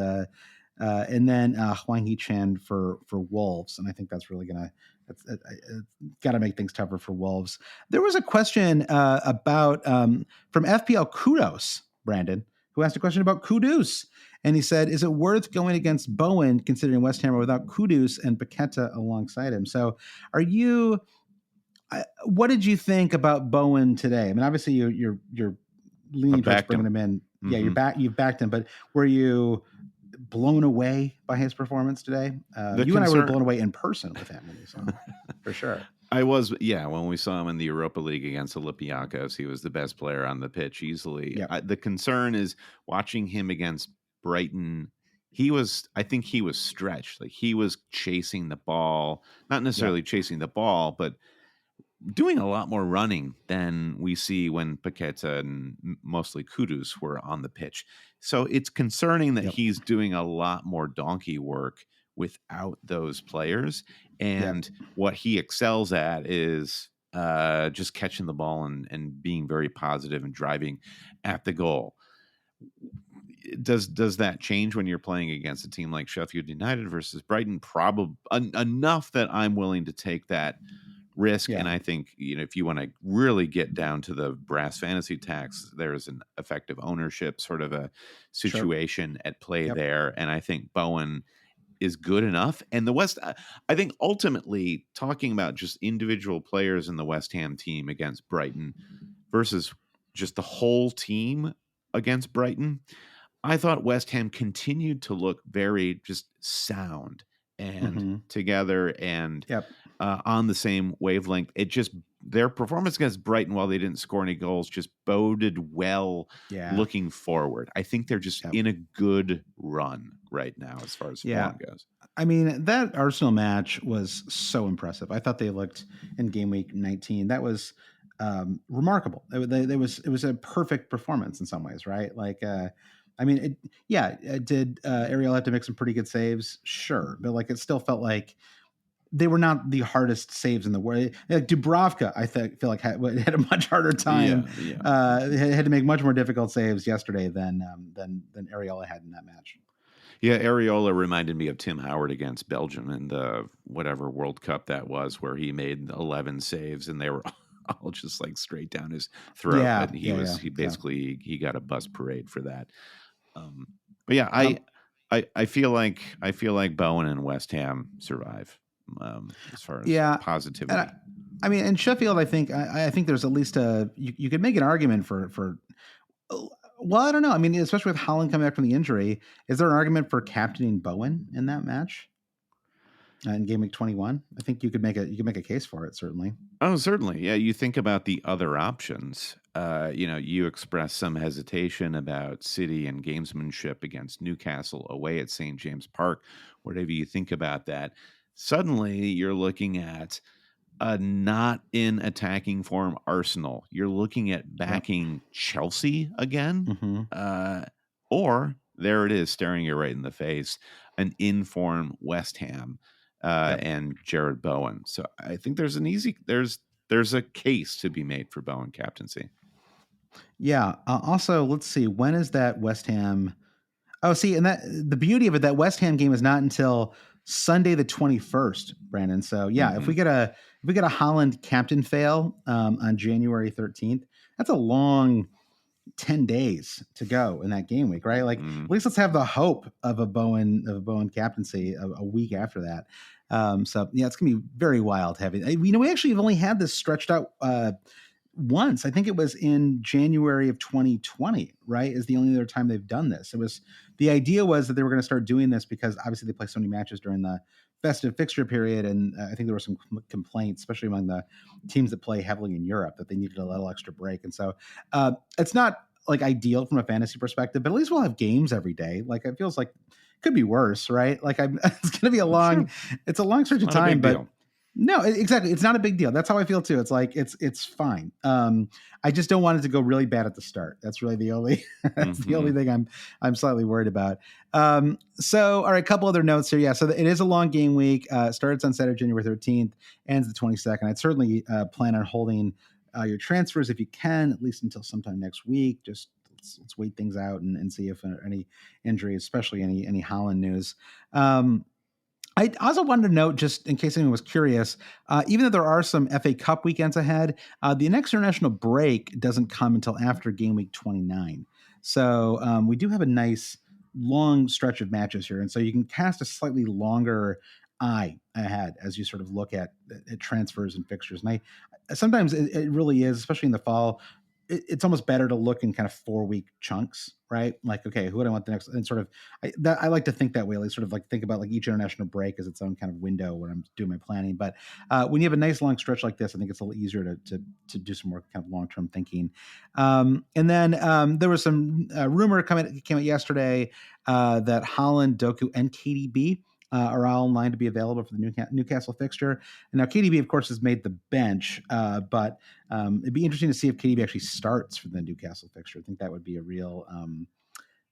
then Hwang Hee-chan for Wolves. And I think that's really got to make things tougher for Wolves. There was a question about from FPL Kudos, Brandon, who asked a question about Kudus. And he said, is it worth going against Bowen considering West Ham are without Kudus and Paqueta alongside him? So what did you think about Bowen today? I mean, obviously you're leaning towards bringing him in. Mm-hmm. Yeah, you've backed him, but were you blown away by his performance today. You and I were blown away in person with him when we saw him, for sure. I was, yeah. When we saw him in the Europa League against Olympiacos, he was the best player on the pitch easily. Yep. The concern is watching him against Brighton. I think he was stretched. Like he was chasing the ball, not necessarily chasing the ball, but doing a lot more running than we see when Paqueta and mostly Kudus were on the pitch. So it's concerning that he's doing a lot more donkey work without those players. And what he excels at is just catching the ball and being very positive and driving at the goal. Does that change when you're playing against a team like Sheffield United versus Brighton? Probably enough that I'm willing to take that risk. And I think, if you want to really get down to the brass fantasy tax, there's an effective ownership sort of a situation at play there. And I think Bowen is good enough. And the West, I think ultimately talking about just individual players in the West Ham team against Brighton versus just the whole team against Brighton, I thought West Ham continued to look very just sound and together and on the same wavelength. It just, their performance against Brighton, while they didn't score any goals, just boded well looking forward. I think they're just in a good run right now as far as form goes. I mean, that Arsenal match was so impressive. I thought they looked in game week 19. That was remarkable. It was a perfect performance in some ways, right? Like, I mean, did Ariel have to make some pretty good saves? Sure. But like, it still felt like they were not the hardest saves in the world. Like Dubravka, I feel like had a much harder time. Had to make much more difficult saves yesterday than Areola had in that match. Yeah, Areola reminded me of Tim Howard against Belgium in the whatever World Cup that was, where he made 11 saves and they were all just like straight down his throat. Yeah, but he basically he got a bus parade for that. But yeah, I feel like Bowen and West Ham survive as far as positivity. I mean, in Sheffield, I think there's at least you could make an argument for. Well, I don't know. I mean, especially with Haaland coming back from the injury, is there an argument for captaining Bowen in that match? In game week 21, I think you could make a case for it. Certainly. Oh, certainly. Yeah. You think about the other options. You express some hesitation about City and gamesmanship against Newcastle away at St. James Park. Whatever you think about that, suddenly you're looking at a not in attacking form Arsenal. You're looking at backing Chelsea again, or there it is, staring you right in the face, an in-form West Ham and Jared Bowen. So I think there's there's a case to be made for Bowen captaincy. Yeah. Also, let's see, when is that West Ham? Oh, see, and that the beauty of it, that West Ham game is not until Sunday the 21st, Brandon. So if we get a Haaland captain fail on January 13th, that's a long 10 days to go in that game week, right? Like at least let's have the hope of a Bowen captaincy a week after that. So it's gonna be very wild heavy. We actually have only had this stretched out once. I think it was in January of 2020, right? Is the only other time they've done this. The idea was that they were going to start doing this because obviously they play so many matches during the festive fixture period. And I think there were some complaints, especially among the teams that play heavily in Europe, that they needed a little extra break. And so it's not like ideal from a fantasy perspective, but at least we'll have games every day. Like it feels like it could be worse, right? Like it's going to be it's a long stretch of time, but no, exactly. It's not a big deal. That's how I feel too. It's like, it's fine. I just don't want it to go really bad at the start. That's really the only, the only thing I'm slightly worried about. So, all right, a couple other notes here. Yeah. So it is a long game week. Starts on Saturday, January 13th, ends the 22nd. I'd certainly plan on holding your transfers if you can, at least until sometime next week. Just let's wait things out and see if any injuries, especially any Haaland news. I also wanted to note, just in case anyone was curious, even though there are some FA Cup weekends ahead, the next international break doesn't come until after game week 29. So we do have a nice long stretch of matches here. And so you can cast a slightly longer eye ahead as you sort of look at transfers and fixtures. And sometimes it really is, especially in the fall, it's almost better to look in kind of 4-week chunks, right? Like, okay, who do I want the next? And sort of, I like to think that way. Like, sort of like think about like each international break as its own kind of window where I'm doing my planning. But when you have a nice long stretch like this, I think it's a little easier to do some more kind of long term thinking. And then there was some rumor came out yesterday that Haaland, Doku, and KDB are all in line to be available for the Newcastle fixture. And now KDB, of course, has made the bench, but it'd be interesting to see if KDB actually starts for the Newcastle fixture. I think that would be a real,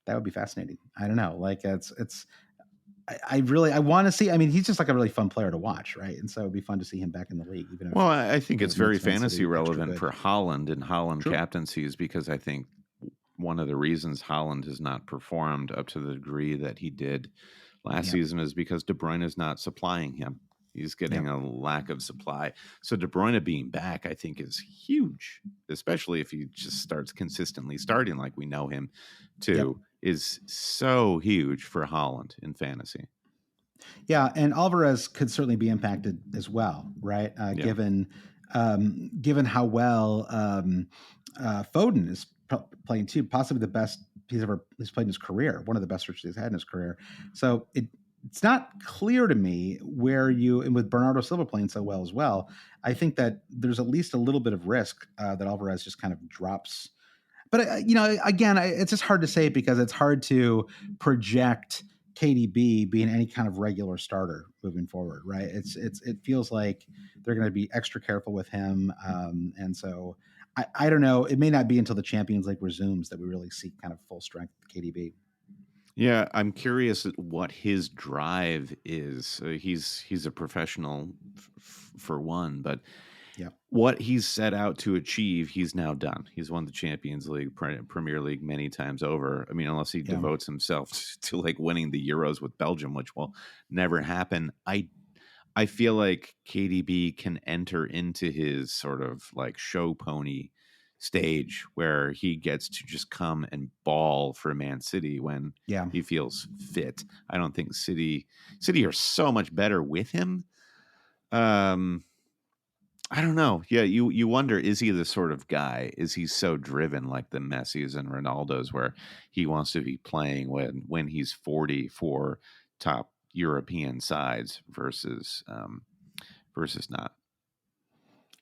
that would be fascinating. I don't know. Like I want to see, I mean, he's just like a really fun player to watch. Right. And so it'd be fun to see him back in the league. Even if, well, I think it's very fantasy relevant for Haaland and Haaland True. captaincies, because I think one of the reasons Haaland has not performed up to the degree that he did last season is because De Bruyne is not supplying him. He's getting a lack of supply. So De Bruyne being back, I think, is huge, especially if he just starts consistently starting like we know him to, is so huge for Haaland in fantasy. Yeah, and Alvarez could certainly be impacted as well, right? Given how well Foden is playing too, possibly the best he's played in his career, one of the best he's had in his career. So it's not clear to me where and with Bernardo Silva playing so well as well, I think that there's at least a little bit of risk that Alvarez just kind of drops. But again, it's just hard to say because it's hard to project KDB being any kind of regular starter moving forward, right? It feels like they're going to be extra careful with him, and so I don't know. It may not be until the Champions League resumes that we really see kind of full strength KDB. Yeah, I'm curious what his drive is. He's a professional for one, but what he's set out to achieve, he's now done. He's won the Champions League, Premier League many times over. I mean, unless he devotes himself to like winning the Euros with Belgium, which will never happen. I feel like KDB can enter into his sort of like show pony stage where he gets to just come and ball for Man City when he feels fit. I don't think City are so much better with him. I don't know. Yeah, you wonder, is he the sort of guy? Is he so driven like the Messis and Ronaldos where he wants to be playing when he's 40 for top European sides versus not?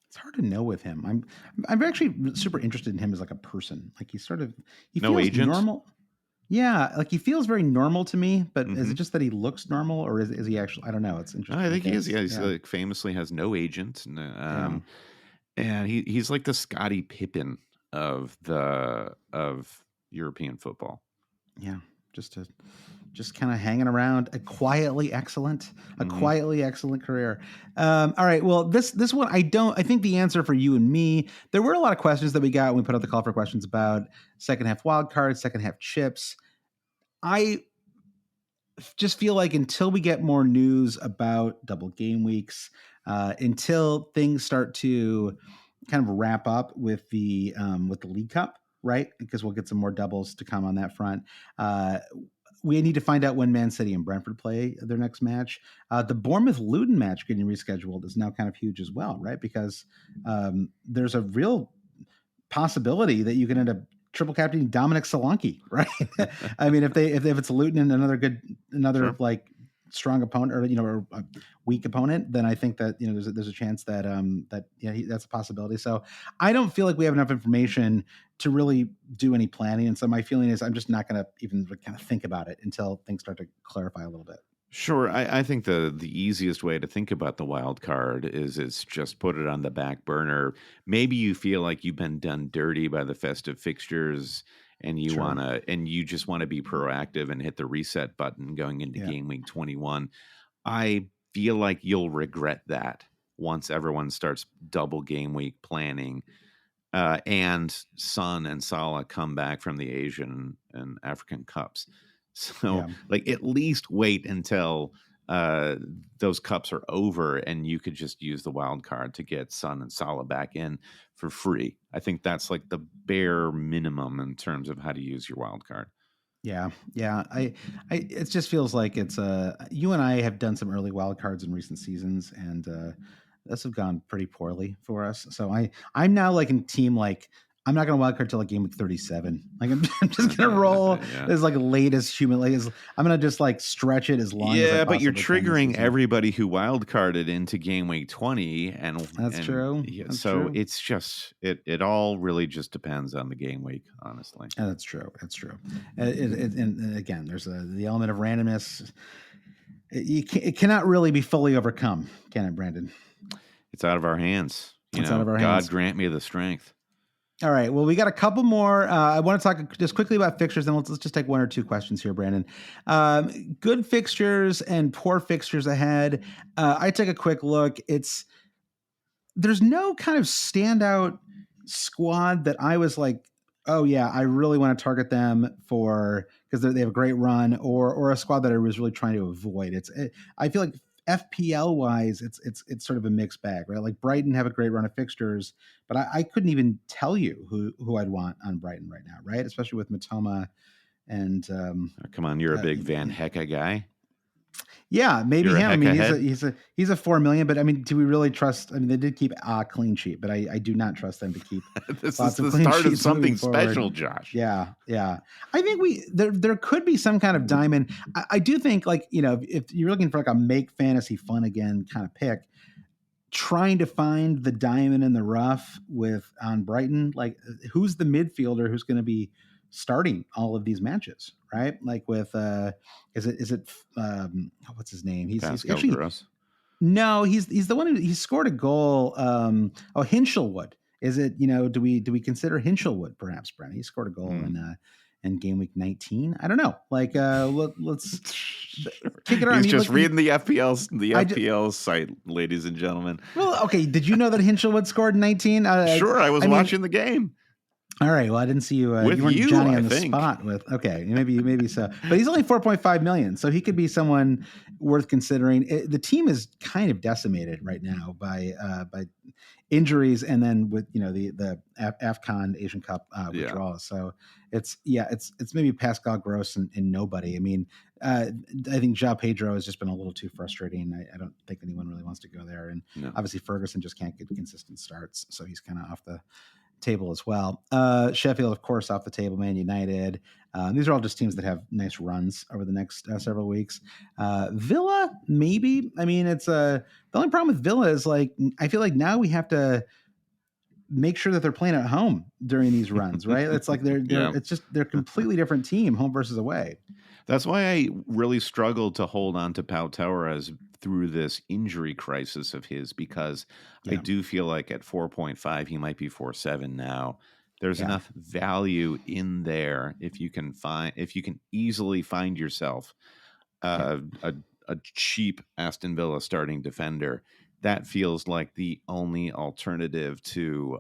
It's hard to know with him. I'm actually super interested in him as like a person. Like he feels normal. Yeah, like he feels very normal to me, but is it just that he looks normal, or is he actually? I don't know. It's interesting. I think he is. Yeah, he's like famously has no agent, and he's like the Scottie Pippen of European football. Yeah, just kind of hanging around, a quietly excellent career. All right, well, this one I think the answer for you and me. There were a lot of questions that we got when we put out the call for questions about second half wild cards, second half chips. I just feel like until we get more news about double game weeks, until things start to kind of wrap up with the League Cup, right? Because we'll get some more doubles to come on that front. We need to find out when Man City and Brentford play their next match. The Bournemouth-Luton match getting rescheduled is now kind of huge as well, right? Because there's a real possibility that you can end up triple captaining Dominic Solanke, right? I mean, if it's Luton and another like strong opponent or a weak opponent, then I think that there's a chance that that's a possibility. So I don't feel like we have enough information to really do any planning, and so my feeling is I'm just not going to even kind of think about it until things start to clarify a little bit. Sure. I think the easiest way to think about the wild card is just put it on the back burner. Maybe you feel like you've been done dirty by the festive fixtures and you just want to be proactive and hit the reset button going into game week 21. I feel like you'll regret that once everyone starts double game week planning and Son and Salah come back from the Asian and African Cups. So like at least wait until those cups are over and you could just use the wild card to get Son and Salah back in for free. I think that's like the bare minimum in terms of how to use your wild card. Yeah. It just feels like it's you and I have done some early wild cards in recent seasons, and this have gone pretty poorly for us. So I'm now like in team like I'm not going to wildcard till like game week 37. Like I'm just going to roll as like late as human. Like I'm going to just like stretch it as long as I possibly but you're can triggering everybody who wildcarded into game week 20, and that's true. Yeah, that's so true. it's just it all really just depends on the game week, honestly. That's true. That's true. And again, there's the element of randomness. It cannot really be fully overcome, can it, Brandon? It's out of our hands. It's out of our God hands. grant me the strength. All right. Well, we got a couple more. I want to talk just quickly about fixtures, and let's just take one or two questions here, Brandon. Good fixtures and poor fixtures ahead. I took a quick look. There's no kind of standout squad that I was like, oh yeah, I really want to target them for because they have a great run, or a squad that I was really trying to avoid. I feel like FPL wise, it's sort of a mixed bag, right? Like Brighton have a great run of fixtures, but I couldn't even tell you who I'd want on Brighton right now, right? Especially with Matoma and come on, you're a big Van Hecke guy. Yeah, maybe him. I mean, he's a 4 million, but I mean, do we really trust? I mean, they did keep a clean sheet, but I do not trust them to keep. This is the start of something special, Josh. Yeah. I think there could be some kind of diamond. I do think, like, if you're looking for like a make fantasy fun again kind of pick, trying to find the diamond in the rough on Brighton, like who's the midfielder who's going to be starting all of these matches, right? Like with is it what's his name? He's actually Gross. No, he's the one he scored a goal. Hinchelwood. Is it, do we consider Hinchelwood perhaps, Brent? He scored a goal in game week 19. I don't know. Like let's kick it around. He's just reading the FPL site, ladies and gentlemen. Well, okay. Did you know that Hinchelwood scored 19? Sure, I was watching the game. All right. Well, I didn't see you. With you weren't Johnny on the think. spot with. Okay, maybe so. But he's only 4.5 million, so he could be someone worth considering. The team is kind of decimated right now by injuries, and then with the AFCON Asian Cup withdrawals. So it's maybe Pascal Gross and nobody. I mean, I think João Pedro has just been a little too frustrating. I don't think anyone really wants to go there, and obviously Ferguson just can't get consistent starts, so he's kind of off the table as well. Sheffield, of course, off the table. Man United. These are all just teams that have nice runs over the next several weeks. Villa, maybe. I mean, it's the only problem with Villa is like I feel like now we have to make sure that they're playing at home during these runs, right? It's like they're completely different team, home versus away. That's why I really struggled to hold on to Pau Torres through this injury crisis of his, because I do feel like at 4.5 he might be 4.7 now. There's enough value in there if you can easily find yourself a cheap Aston Villa starting defender. That feels like the only alternative to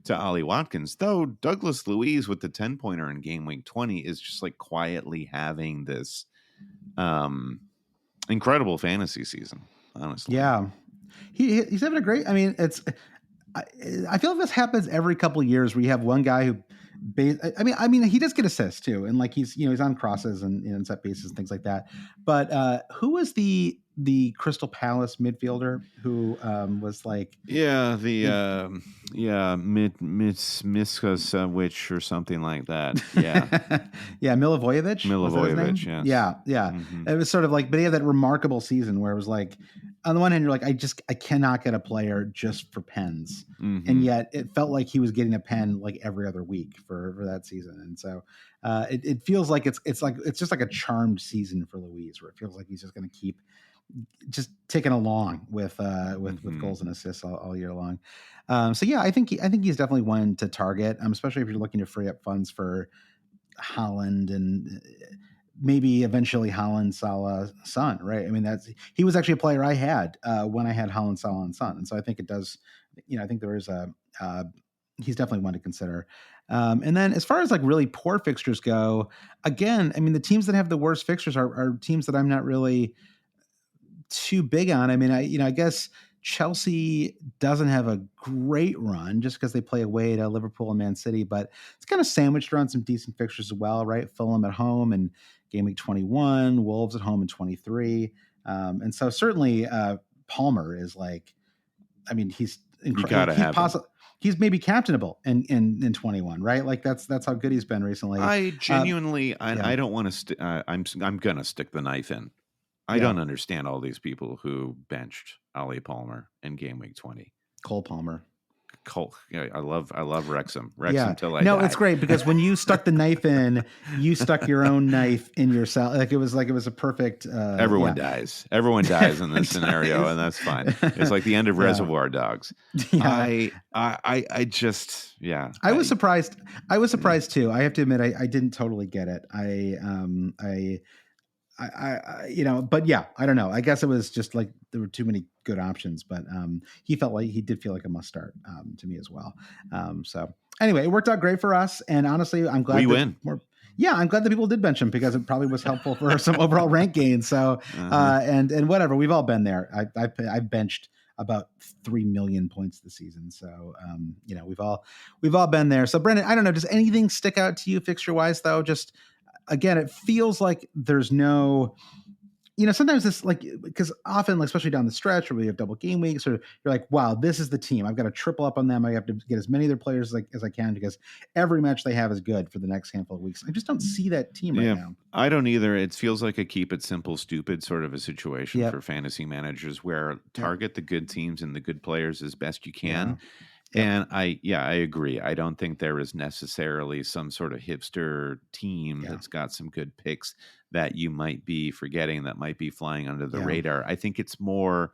Ollie Watkins. Though Douglas Luiz with the 10-pointer in game week 20 is just like quietly having this incredible fantasy season, honestly. Yeah. He's having a great, I mean, I feel like this happens every couple of years where you have one guy who, I mean, he does get assists too. And like he's on crosses and set pieces and things like that. But who was the Crystal Palace midfielder who was like Miskovic or something like that. Yeah. Milivojevic, yes. Yeah. Mm-hmm. It was sort of like, but he had that remarkable season where it was like, on the one hand, you're like, I cannot get a player just for pens. Mm-hmm. And yet it felt like he was getting a pen like every other week for that season. And so it feels like it's just like a charmed season for Luiz, where it feels like he's just going to keep just ticking along with goals and assists all year long. So yeah, I think he's definitely one to target, especially if you're looking to free up funds for Haaland and maybe eventually Haaland, Salah, Son, right? I mean, he was actually a player I had when I had Haaland, Salah, and Son, and so I think it does. I think there is he's definitely one to consider. And then as far as like really poor fixtures go, again, I mean, the teams that have the worst fixtures are teams that I'm not really too big on. I mean, I guess Chelsea doesn't have a great run just because they play away to Liverpool and Man City, but it's kind of sandwiched around some decent fixtures as well, right? Fulham at home and game week 21, Wolves at home in 23. And so certainly Palmer is like, I mean, he's incredible. he's maybe captainable in 21, right? Like that's how good he's been recently. I genuinely, I don't want to. I'm gonna stick the knife in. I don't understand all these people who benched Ollie Palmer in game week 20. Cole Palmer. I love Wrexham. Wrexham till I no, die. it's great because when you stuck the knife in, you stuck your own knife in yourself. Like it was a perfect. Everyone dies. Everyone dies in this scenario, and that's fine. It's like the end of Reservoir Dogs. I just I was surprised. I was surprised too. I have to admit, I didn't totally get it. I but yeah, I don't know. I guess it was just like there were too many good options, but he did feel like a must start to me as well. So anyway, it worked out great for us, and honestly, I'm glad we win. I'm glad that people did bench him because it probably was helpful for some overall rank gains. So and whatever, we've all been there. I benched about 3 million points this season. So we've all been there. So Brendan, I don't know, does anything stick out to you fixture wise though? Just again, it feels like there's no, sometimes this because often, especially down the stretch where we have double game weeks, or you're like, wow, this is the team. I've got to triple up on them. I have to get as many of their players as I can because every match they have is good for the next handful of weeks. I just don't see that team right now. I don't either. It feels like a keep it simple, stupid sort of a situation for fantasy managers where target the good teams and the good players as best you can. Yeah. And I agree. I don't think there is necessarily some sort of hipster team that's got some good picks that you might be forgetting, that might be flying under the radar. I think it's more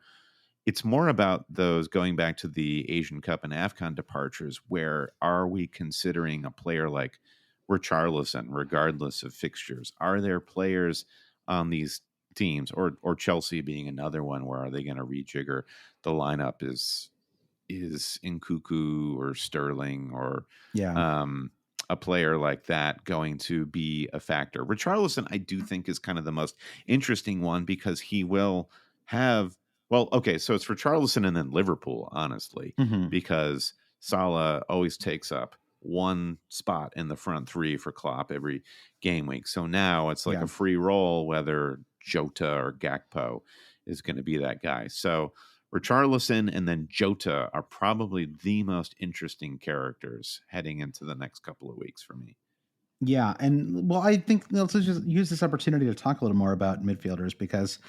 about those, going back to the Asian Cup and AFCON departures. Where are we considering a player like Richarlison, regardless of fixtures? Are there players on these teams, or Chelsea being another one, where are they going to rejigger the lineup? Is Nkunku or Sterling or a player like that going to be a factor? Richarlison, I do think, is kind of the most interesting one because he will have, so it's Richarlison and then Liverpool, honestly, because Salah always takes up one spot in the front three for Klopp every game week. So now it's like a free roll whether Jota or Gakpo is going to be that guy. So Richarlison and then Jota are probably the most interesting characters heading into the next couple of weeks for me. Yeah, and I think let's just use this opportunity to talk a little more about midfielders because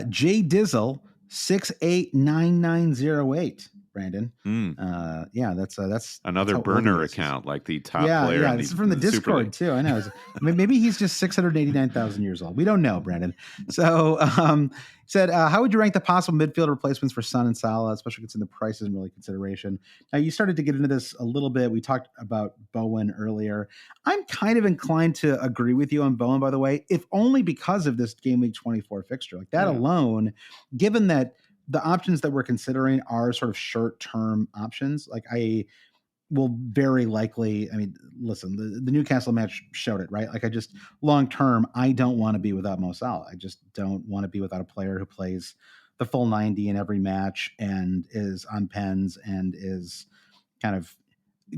Jay Dizzle 689908. Brandon, that's another burner account, like the top player. Yeah, this is from the Discord too. I know. Maybe he's just 689,000 years old. We don't know, Brandon. So said, how would you rank the possible midfield replacements for Son and Salah, especially considering the price isn't really consideration? Now, you started to get into this a little bit. We talked about Bowen earlier. I'm kind of inclined to agree with you on Bowen, by the way, if only because of this game week 24 fixture. Like that alone, given that the options that we're considering are sort of short-term options. Like I will very likely, listen, the Newcastle match showed it, right? Like I just, long-term, I don't want to be without Mo Salah. I just don't want to be without a player who plays the full 90 in every match and is on pens and is kind of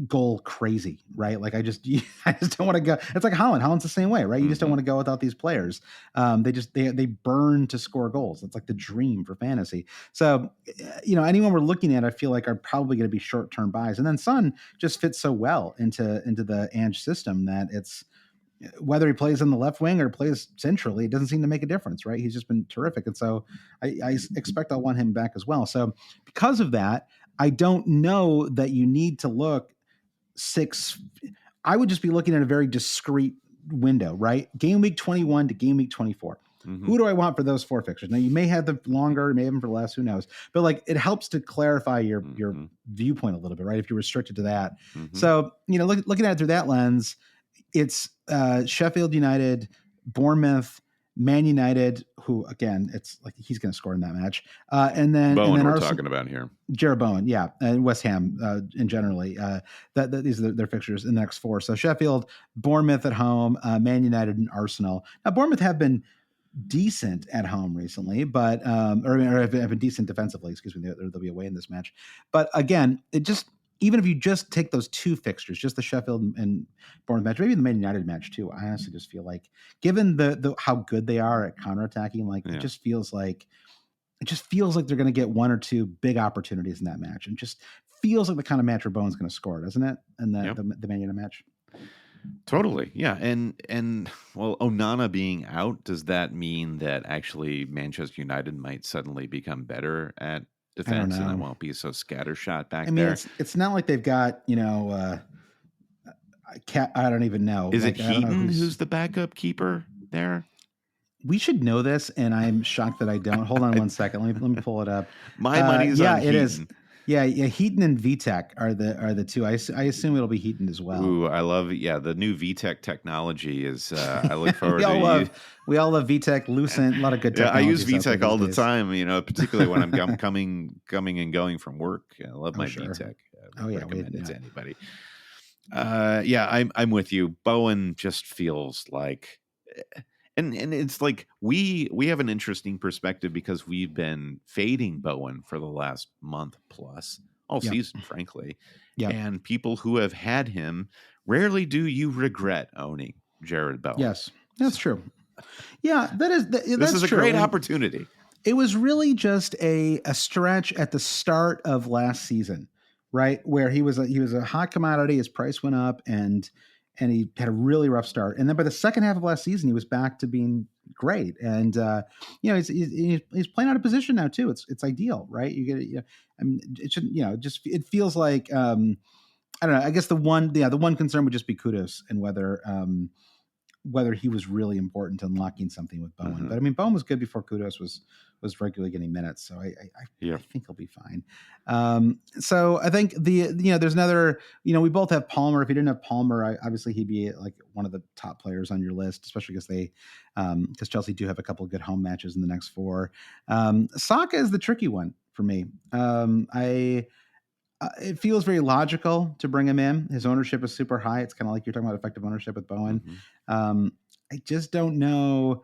goal crazy, right? Like I just don't want to go. It's like Haaland. Haaland's the same way, right? You just don't want to go without these players. They burn to score goals. It's like the dream for fantasy. So, anyone we're looking at, I feel like are probably going to be short-term buys. And then Son just fits so well into the Ange system that it's, whether he plays on the left wing or plays centrally, it doesn't seem to make a difference, right? He's just been terrific. And so I expect I'll want him back as well. So because of that, I don't know that you need to look I would just be looking at a very discrete window, right? Game week 21 to game week 24. Who do I want for those four fixtures? Now you may have them longer, you may have them for less, who knows? But like it helps to clarify your viewpoint a little bit, right? If you're restricted to that. So, looking at it through that lens, it's Sheffield United, Bournemouth, Man United, who again, it's like he's going to score in that match. And then Bowen, and then we're Arsenal, talking about here. Jared Bowen, and West Ham in generally. These are their fixtures in the next four. So Sheffield, Bournemouth at home, Man United, and Arsenal. Now Bournemouth have been decent at home recently, but or have been decent defensively. Excuse me, they'll be away in this match. But again, it just. Even if you just take those two fixtures, just the Sheffield and Bournemouth match, maybe the Man United match too, I honestly just feel like, given the how good they are at counterattacking, it just feels like they're going to get one or two big opportunities in that match, and just feels like the kind of match where Bowen's going to score, doesn't it? And Yep. the Man United match. Totally. Yeah. And well, Onana being out, does that mean that actually Manchester United might suddenly become better at defense and it won't be so scattershot back there? It's not like they've got, I don't even know. Is like, it Heaton who's the backup keeper there? We should know this, and I'm shocked that I don't. Hold on one second. Let me pull it up. My money's on Heaton. It is. Yeah, Heaton and VTech are the two. I assume it'll be Heaton as well. Ooh, I love it. Yeah, the new VTech technology is. I look forward we all love VTech, Lucent, a lot of good technology. I use VTech all the time. Particularly when I'm coming and going from work. I love my VTech. I recommend it to anybody. I'm with you. Bowen just feels like. And it's like we have an interesting perspective because we've been fading Bowen for the last month plus all season, frankly. Yeah. And people who have had him, rarely do you regret owning Jared Bowen. Yes, that's true. Yeah, this is a great opportunity. It was really just a stretch at the start of last season, right? Where he was a hot commodity, his price went up and he had a really rough start. And then by the second half of last season, he was back to being great. And he's playing out of position now too. It's ideal, right? You get it should it feels like I don't know. I guess the one concern would just be Kudus and whether he was really important to unlocking something with Bowen. But I mean, Bowen was good before Kudus was regularly getting minutes, so I think he'll be fine. So I think there's another. We both have Palmer. If you didn't have Palmer, obviously he'd be like one of the top players on your list, especially because Chelsea do have a couple of good home matches in the next 4. Saka is the tricky one for me. It feels very logical to bring him in. His ownership is super high. It's kind of like you're talking about effective ownership with Bowen. I just don't know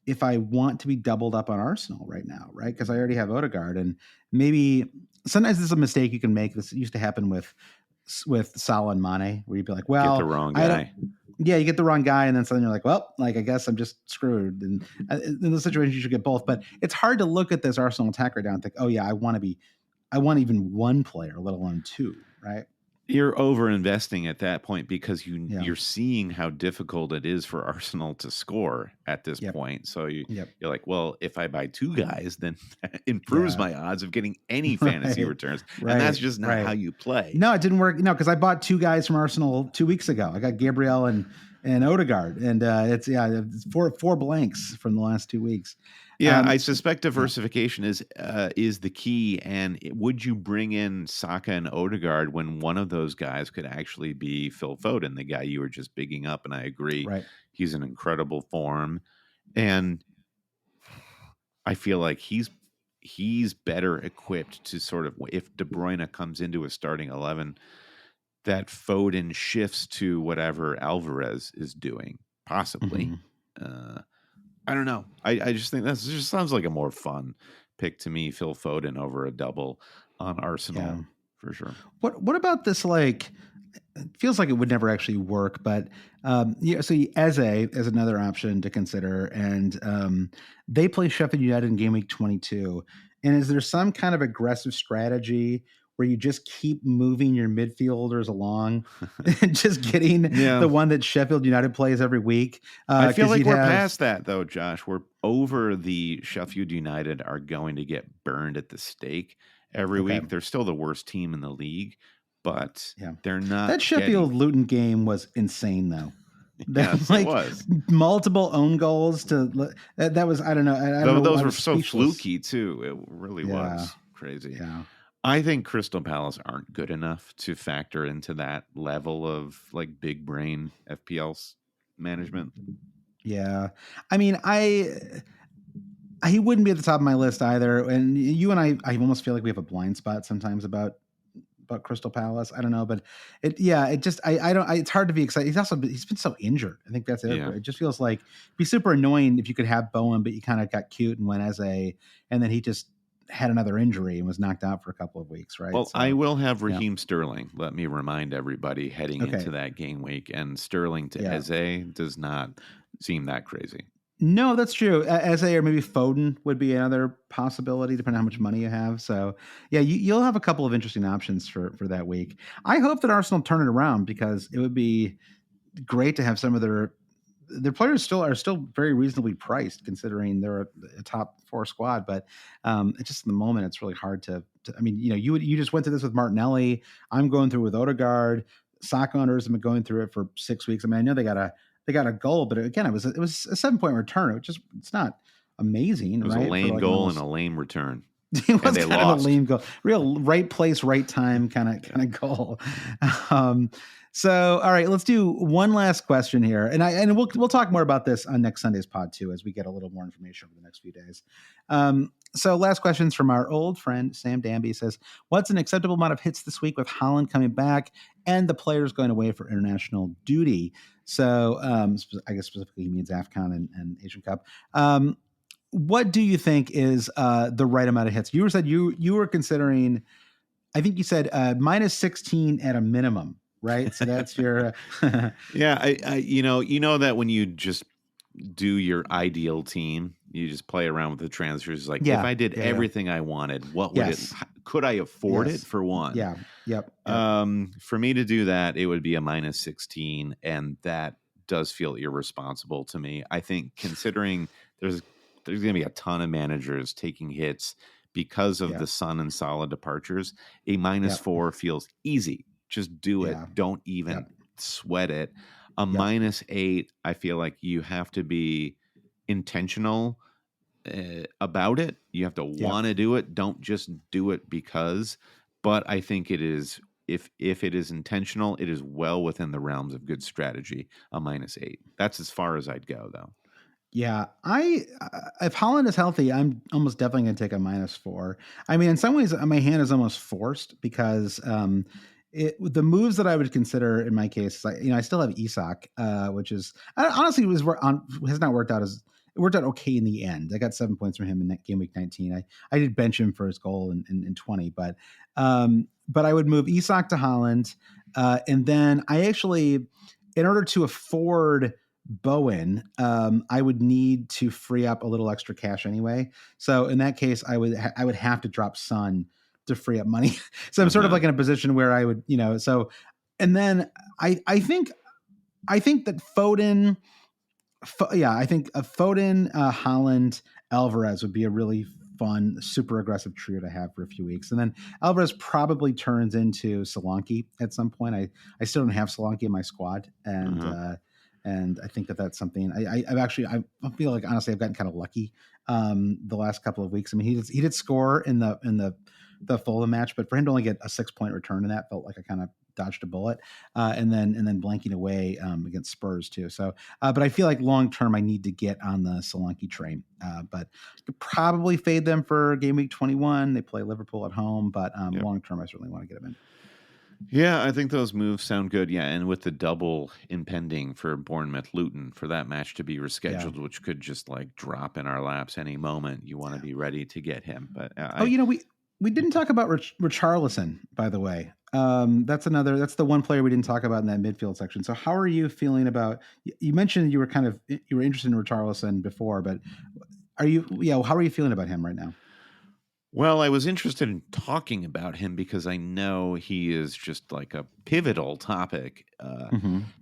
if I want to be doubled up on Arsenal right now, right? Because I already have Odegaard, and maybe sometimes this is a mistake you can make. This used to happen with Salah and Mane, where you'd be like, "Well, get the wrong guy." You get the wrong guy, and then suddenly you're like, "Well, I guess I'm just screwed." And in the situation, you should get both. But it's hard to look at this Arsenal attack right now and think, "Oh yeah, I want even one player, let alone 2," right? You're over investing at that point because you're seeing how difficult it is for Arsenal to score at this point. So you're like, well, if I buy 2 guys, then that improves my odds of getting any fantasy returns. And that's just not how you play. No, it didn't work. No, because I bought 2 guys from Arsenal 2 weeks ago. I got Gabriel and Odegaard, and it's 4 blanks from the last 2 weeks. Yeah, I suspect diversification is the key. And would you bring in Saka and Odegaard when one of those guys could actually be Phil Foden, the guy you were just bigging up? And I agree, he's in incredible form, and I feel like he's better equipped to sort of, if De Bruyne comes into a starting 11, that Foden shifts to whatever Alvarez is doing, possibly. I don't know. I just think that just sounds like a more fun pick to me, Phil Foden over a double on Arsenal for sure. What about this? Like, it feels like it would never actually work, but so Eze is another option to consider, and they play Sheffield United in game week 22. And is there some kind of aggressive strategy where you just keep moving your midfielders along and just getting the one that Sheffield United plays every week? I feel like we're past that, though, Josh. We're over the Sheffield United are going to get burned at the stake every week. They're still the worst team in the league, but they're not. That Sheffield Luton game was insane, though. Yes, it was. Multiple own goals that was, I don't know. Those were so fluky, too. It really was crazy. Yeah. I think Crystal Palace aren't good enough to factor into that level of like big brain FPL management. Yeah. I mean, he wouldn't be at the top of my list either. And you and I almost feel like we have a blind spot sometimes about Crystal Palace. I don't know, but it's hard to be excited. He's been so injured. I think that's it. Yeah. It just feels like it'd be super annoying if you could have Bowen, but you kind of got cute and went and then he just had another injury and was knocked out for a couple of weeks, right? Well, I will have Raheem Sterling. Let me remind everybody heading into that game week, and Sterling to Eze does not seem that crazy. No, that's true. SA or maybe Foden would be another possibility, depending on how much money you have. So, yeah, you'll have a couple of interesting options for that week. I hope that Arsenal turn it around because it would be great to have some of their players are still very reasonably priced considering they're a top four squad. But it's just in the moment, it's really hard to. I mean, you just went through this with Martinelli. I'm going through with Odegaard. Saka owners have been going through it for 6 weeks. I mean, I know they got a goal, but again, it was a 7-point return. It's not amazing, It was right? a lame goal and a lame return. It was they kind of a lame goal, real right place, right time kind of goal. So, all right, let's do one last question here, and we'll talk more about this on next Sunday's pod too, as we get a little more information over the next few days. So, last questions from our old friend Sam Danby says, "What's an acceptable amount of hits this week with Haaland coming back and the players going away for international duty?" So, I guess specifically he means AFCON and Asian Cup. What do you think is the right amount of hits? You said you were considering, I think you said minus 16 at a minimum, right? So that's your yeah. I you know that when you just do your ideal team, you just play around with the transfers. Like if I did everything I wanted, what would it? Could I afford it for one? Yeah. Yep. For me to do that, it would be a minus 16, and that does feel irresponsible to me. I think considering there's going to be a ton of managers taking hits because of the Son and Salah departures. A minus 4 feels easy. Just do it. Don't even sweat it. A minus 8, I feel like you have to be intentional about it. You have to want to do it. Don't just do it because. But I think it is, if it is intentional, it is well within the realms of good strategy. A minus 8. That's as far as I'd go, though. Yeah, if Haaland is healthy, I'm almost definitely going to take a minus 4. I mean, in some ways, my hand is almost forced because the moves that I would consider in my case, I still have Isak, which is honestly has not worked out it worked out okay in the end. I got 7 points from him in that game week 19. I did bench him for his goal in 20, but I would move Isak to Haaland, and then I actually, in order to afford Bowen, I would need to free up a little extra cash anyway. So in that case, I would have to drop Son to free up money. So I'm sort of like in a position where I would, so, and then I think that Foden, I think Foden, Haaland, Alvarez would be a really fun, super aggressive trio to have for a few weeks. And then Alvarez probably turns into Solanke at some point. I still don't have Solanke in my squad. And I think that's something I feel like, honestly, I've gotten kind of lucky the last couple of weeks. I mean, he did score in the Fulham match, but for him to only get a 6-point return in that felt like I kind of dodged a bullet, and then blanking away against Spurs too. So, but I feel like long term I need to get on the Solanke train. But I could probably fade them for game week 21. They play Liverpool at home, but long term I certainly want to get them in. Yeah, I think those moves sound good. Yeah, and with the double impending for Bournemouth Luton for that match to be rescheduled, which could just like drop in our laps any moment, you want to be ready to get him. But we didn't talk about Richarlison, by the way. That's the one player we didn't talk about in that midfield section. So how are you feeling about? You mentioned you were interested in Richarlison before, but how are you feeling about him right now? Well, I was interested in talking about him because I know he is just like a pivotal topic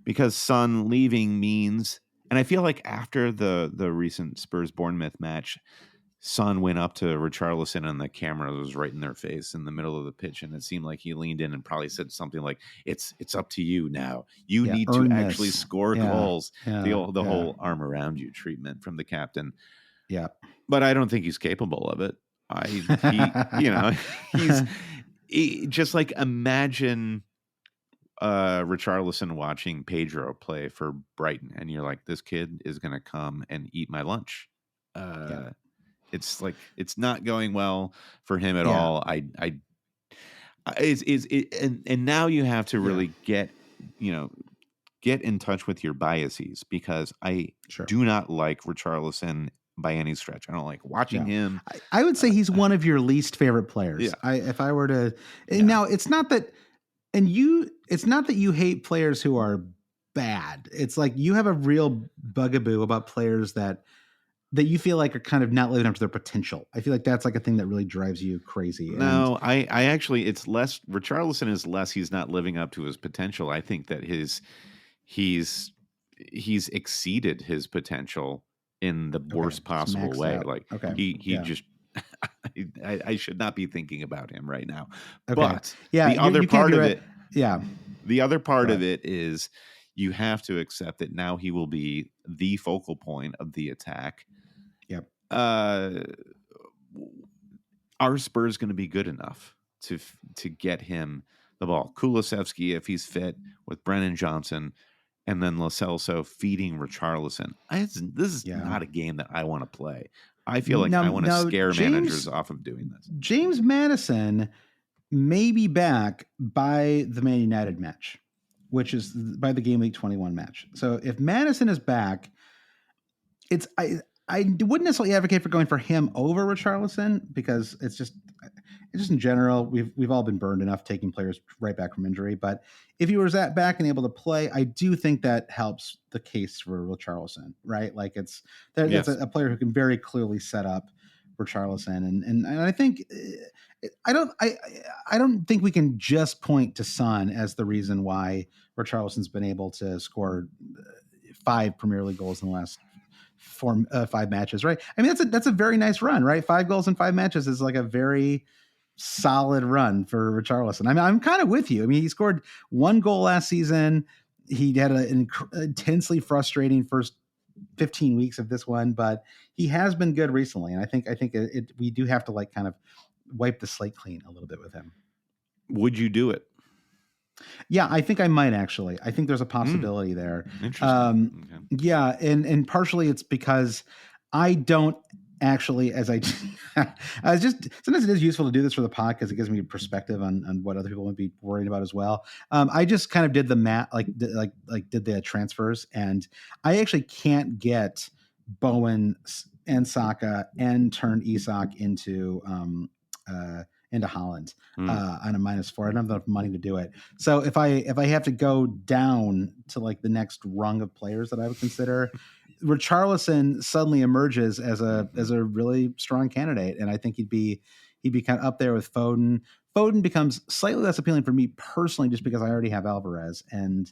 because Son leaving means, and I feel like after the recent Spurs Bournemouth match, Son went up to Richarlison and the camera was right in their face in the middle of the pitch, and it seemed like he leaned in and probably said something like, "It's up to you now. You need to actually score goals." The whole arm around you treatment from the captain. Yeah, but I don't think he's capable of it. He's just like, imagine Richarlison watching Pedro play for Brighton, and you're like, this kid is going to come and eat my lunch. It's like, it's not going well for him at all. And now you have to really get in touch with your biases, because I do not like Richarlison by any stretch. I don't like watching him. I would say he's one of your least favorite players. If I were to, now it's not that you hate players who are bad. It's like you have a real bugaboo about players that that you feel like are kind of not living up to their potential? I feel like that's like a thing that really drives you crazy. No, I actually, it's less. Richarlison is less. He's not living up to his potential. I think that he's exceeded his potential in the worst possible way. Out. Like okay. he just. I should not be thinking about him right now. Okay. But yeah, the other part of it, yeah, the other part of it is you have to accept that now he will be the focal point of the attack. Yep. Are Spurs going to be good enough to get him the ball? Kulusevski, if he's fit, with Brennan Johnson, and then Lo Celso feeding Richarlison. This is not a game that I want to play. I feel like I want to scare managers off of doing this. James Maddison may be back by the Man United match, which is by the Game Week 21 match. So if Maddison is back, I wouldn't necessarily advocate for going for him over Richarlison, because it's just in general, we've all been burned enough taking players right back from injury. But if he was back and able to play, I do think that helps the case for Richarlison, right? Like that's a player who can very clearly set up Richarlison, and I think I don't think we can just point to Son as the reason why Richarlison's been able to score 5 Premier League goals in the last 5 matches, right? I mean, that's a very nice run, right? 5 goals in 5 matches is like a very solid run for Richarlison. I mean, I'm kind of with you. I mean, he scored 1 goal last season. He had an intensely frustrating first 15 weeks of this one, but he has been good recently. And I think we do have to like kind of wipe the slate clean a little bit with him. Would you do it? Yeah, I think I might actually. I think there's a possibility there. Interesting. Okay. Yeah, and partially it's because I don't actually, as I was just sometimes it is useful to do this for the pod because it gives me a perspective on what other people might be worried about as well. I just kind of did the math, did the transfers, and I actually can't get Bowen and Saka and turn Isak into Haaland on a -4. I don't have enough money to do it. So if I have to go down to like the next rung of players that I would consider, Richarlison suddenly emerges as a really strong candidate, and I think he'd be kind of up there with Foden. Foden becomes slightly less appealing for me personally, just because I already have Alvarez, and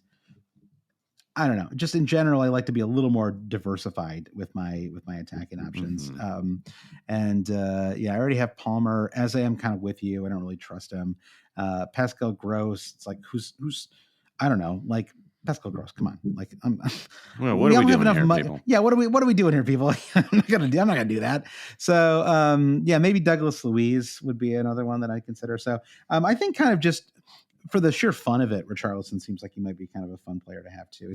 I don't know. Just in general, I like to be a little more diversified with my attacking options. I already have Palmer. As I am kind of with you, I don't really trust him. Pascal Gross. It's like who's I don't know. Like Pascal Gross. Come on. Like well, what are we doing here, people? Yeah, what are we doing here, people? I'm not gonna do that. So maybe Douglas Luiz would be another one that I consider. So I think kind of just for the sheer fun of it, Richarlison seems like he might be kind of a fun player to have too.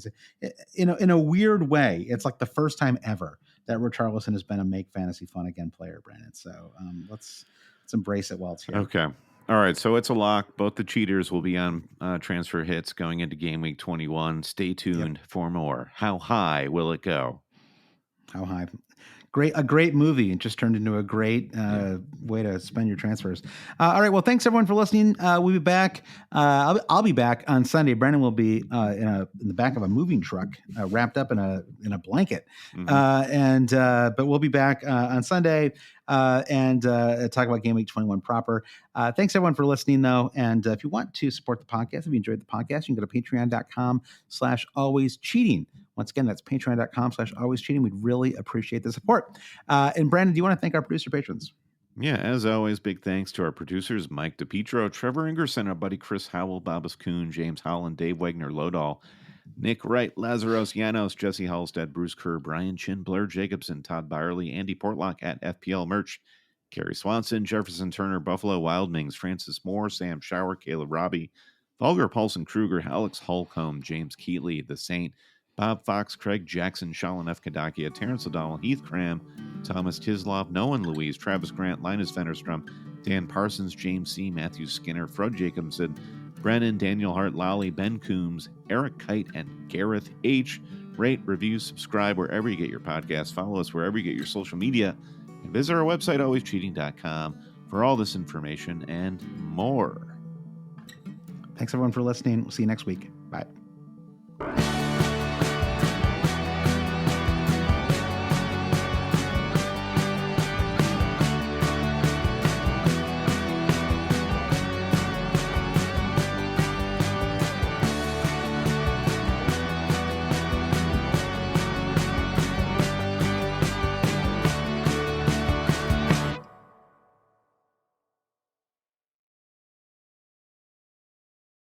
In a weird way, it's like the first time ever that Richarlison has been a make fantasy fun again player, Brandon. So let's embrace it while it's here. Okay. All right. So it's a lock. Both the cheaters will be on transfer hits going into game week 21. Stay tuned for more. How high will it go? How high? A great movie. It just turned into a great way to spend your transfers. All right. Well, thanks everyone for listening. We'll be back. I'll be back on Sunday. Brandon will be in the back of a moving truck, wrapped up in a blanket. But we'll be back on Sunday and talk about Game Week 21 proper. Thanks everyone for listening, though. And if you want to support the podcast, if you enjoyed the podcast, you can go to patreon.com/alwayscheating. Once again, that's patreon.com/alwayscheating. We'd really appreciate the support. And Brandon, do you want to thank our producer patrons? Yeah, as always, big thanks to our producers, Mike DePietro, Trevor Ingerson, our buddy Chris Howell, Babas Kuhn, James Holland, Dave Wagner, Lodahl, Nick Wright, Lazaros Llanos, Jesse Halstead, Bruce Kerr, Brian Chin, Blair Jacobson, Todd Byerly, Andy Portlock at FPL Merch, Kerry Swanson, Jefferson Turner, Buffalo Wildlings, Francis Moore, Sam Shower, Caleb Robbie, Volger Paulson Kruger, Alex Holcomb, James Keatley, The Saint, Bob Fox, Craig Jackson, Shalin F. Kadakia, Terrence O'Donnell, Heath Cram, Thomas Tislov, Noah Louise, Travis Grant, Linus Vennerstrom, Dan Parsons, James C., Matthew Skinner, Fred Jacobson, Brennan, Daniel Hart, Lally, Ben Coombs, Eric Kite, and Gareth H. Rate, review, subscribe wherever you get your podcasts. Follow us wherever you get your social media. And visit our website, alwayscheating.com, for all this information and more. Thanks everyone for listening. We'll see you next week.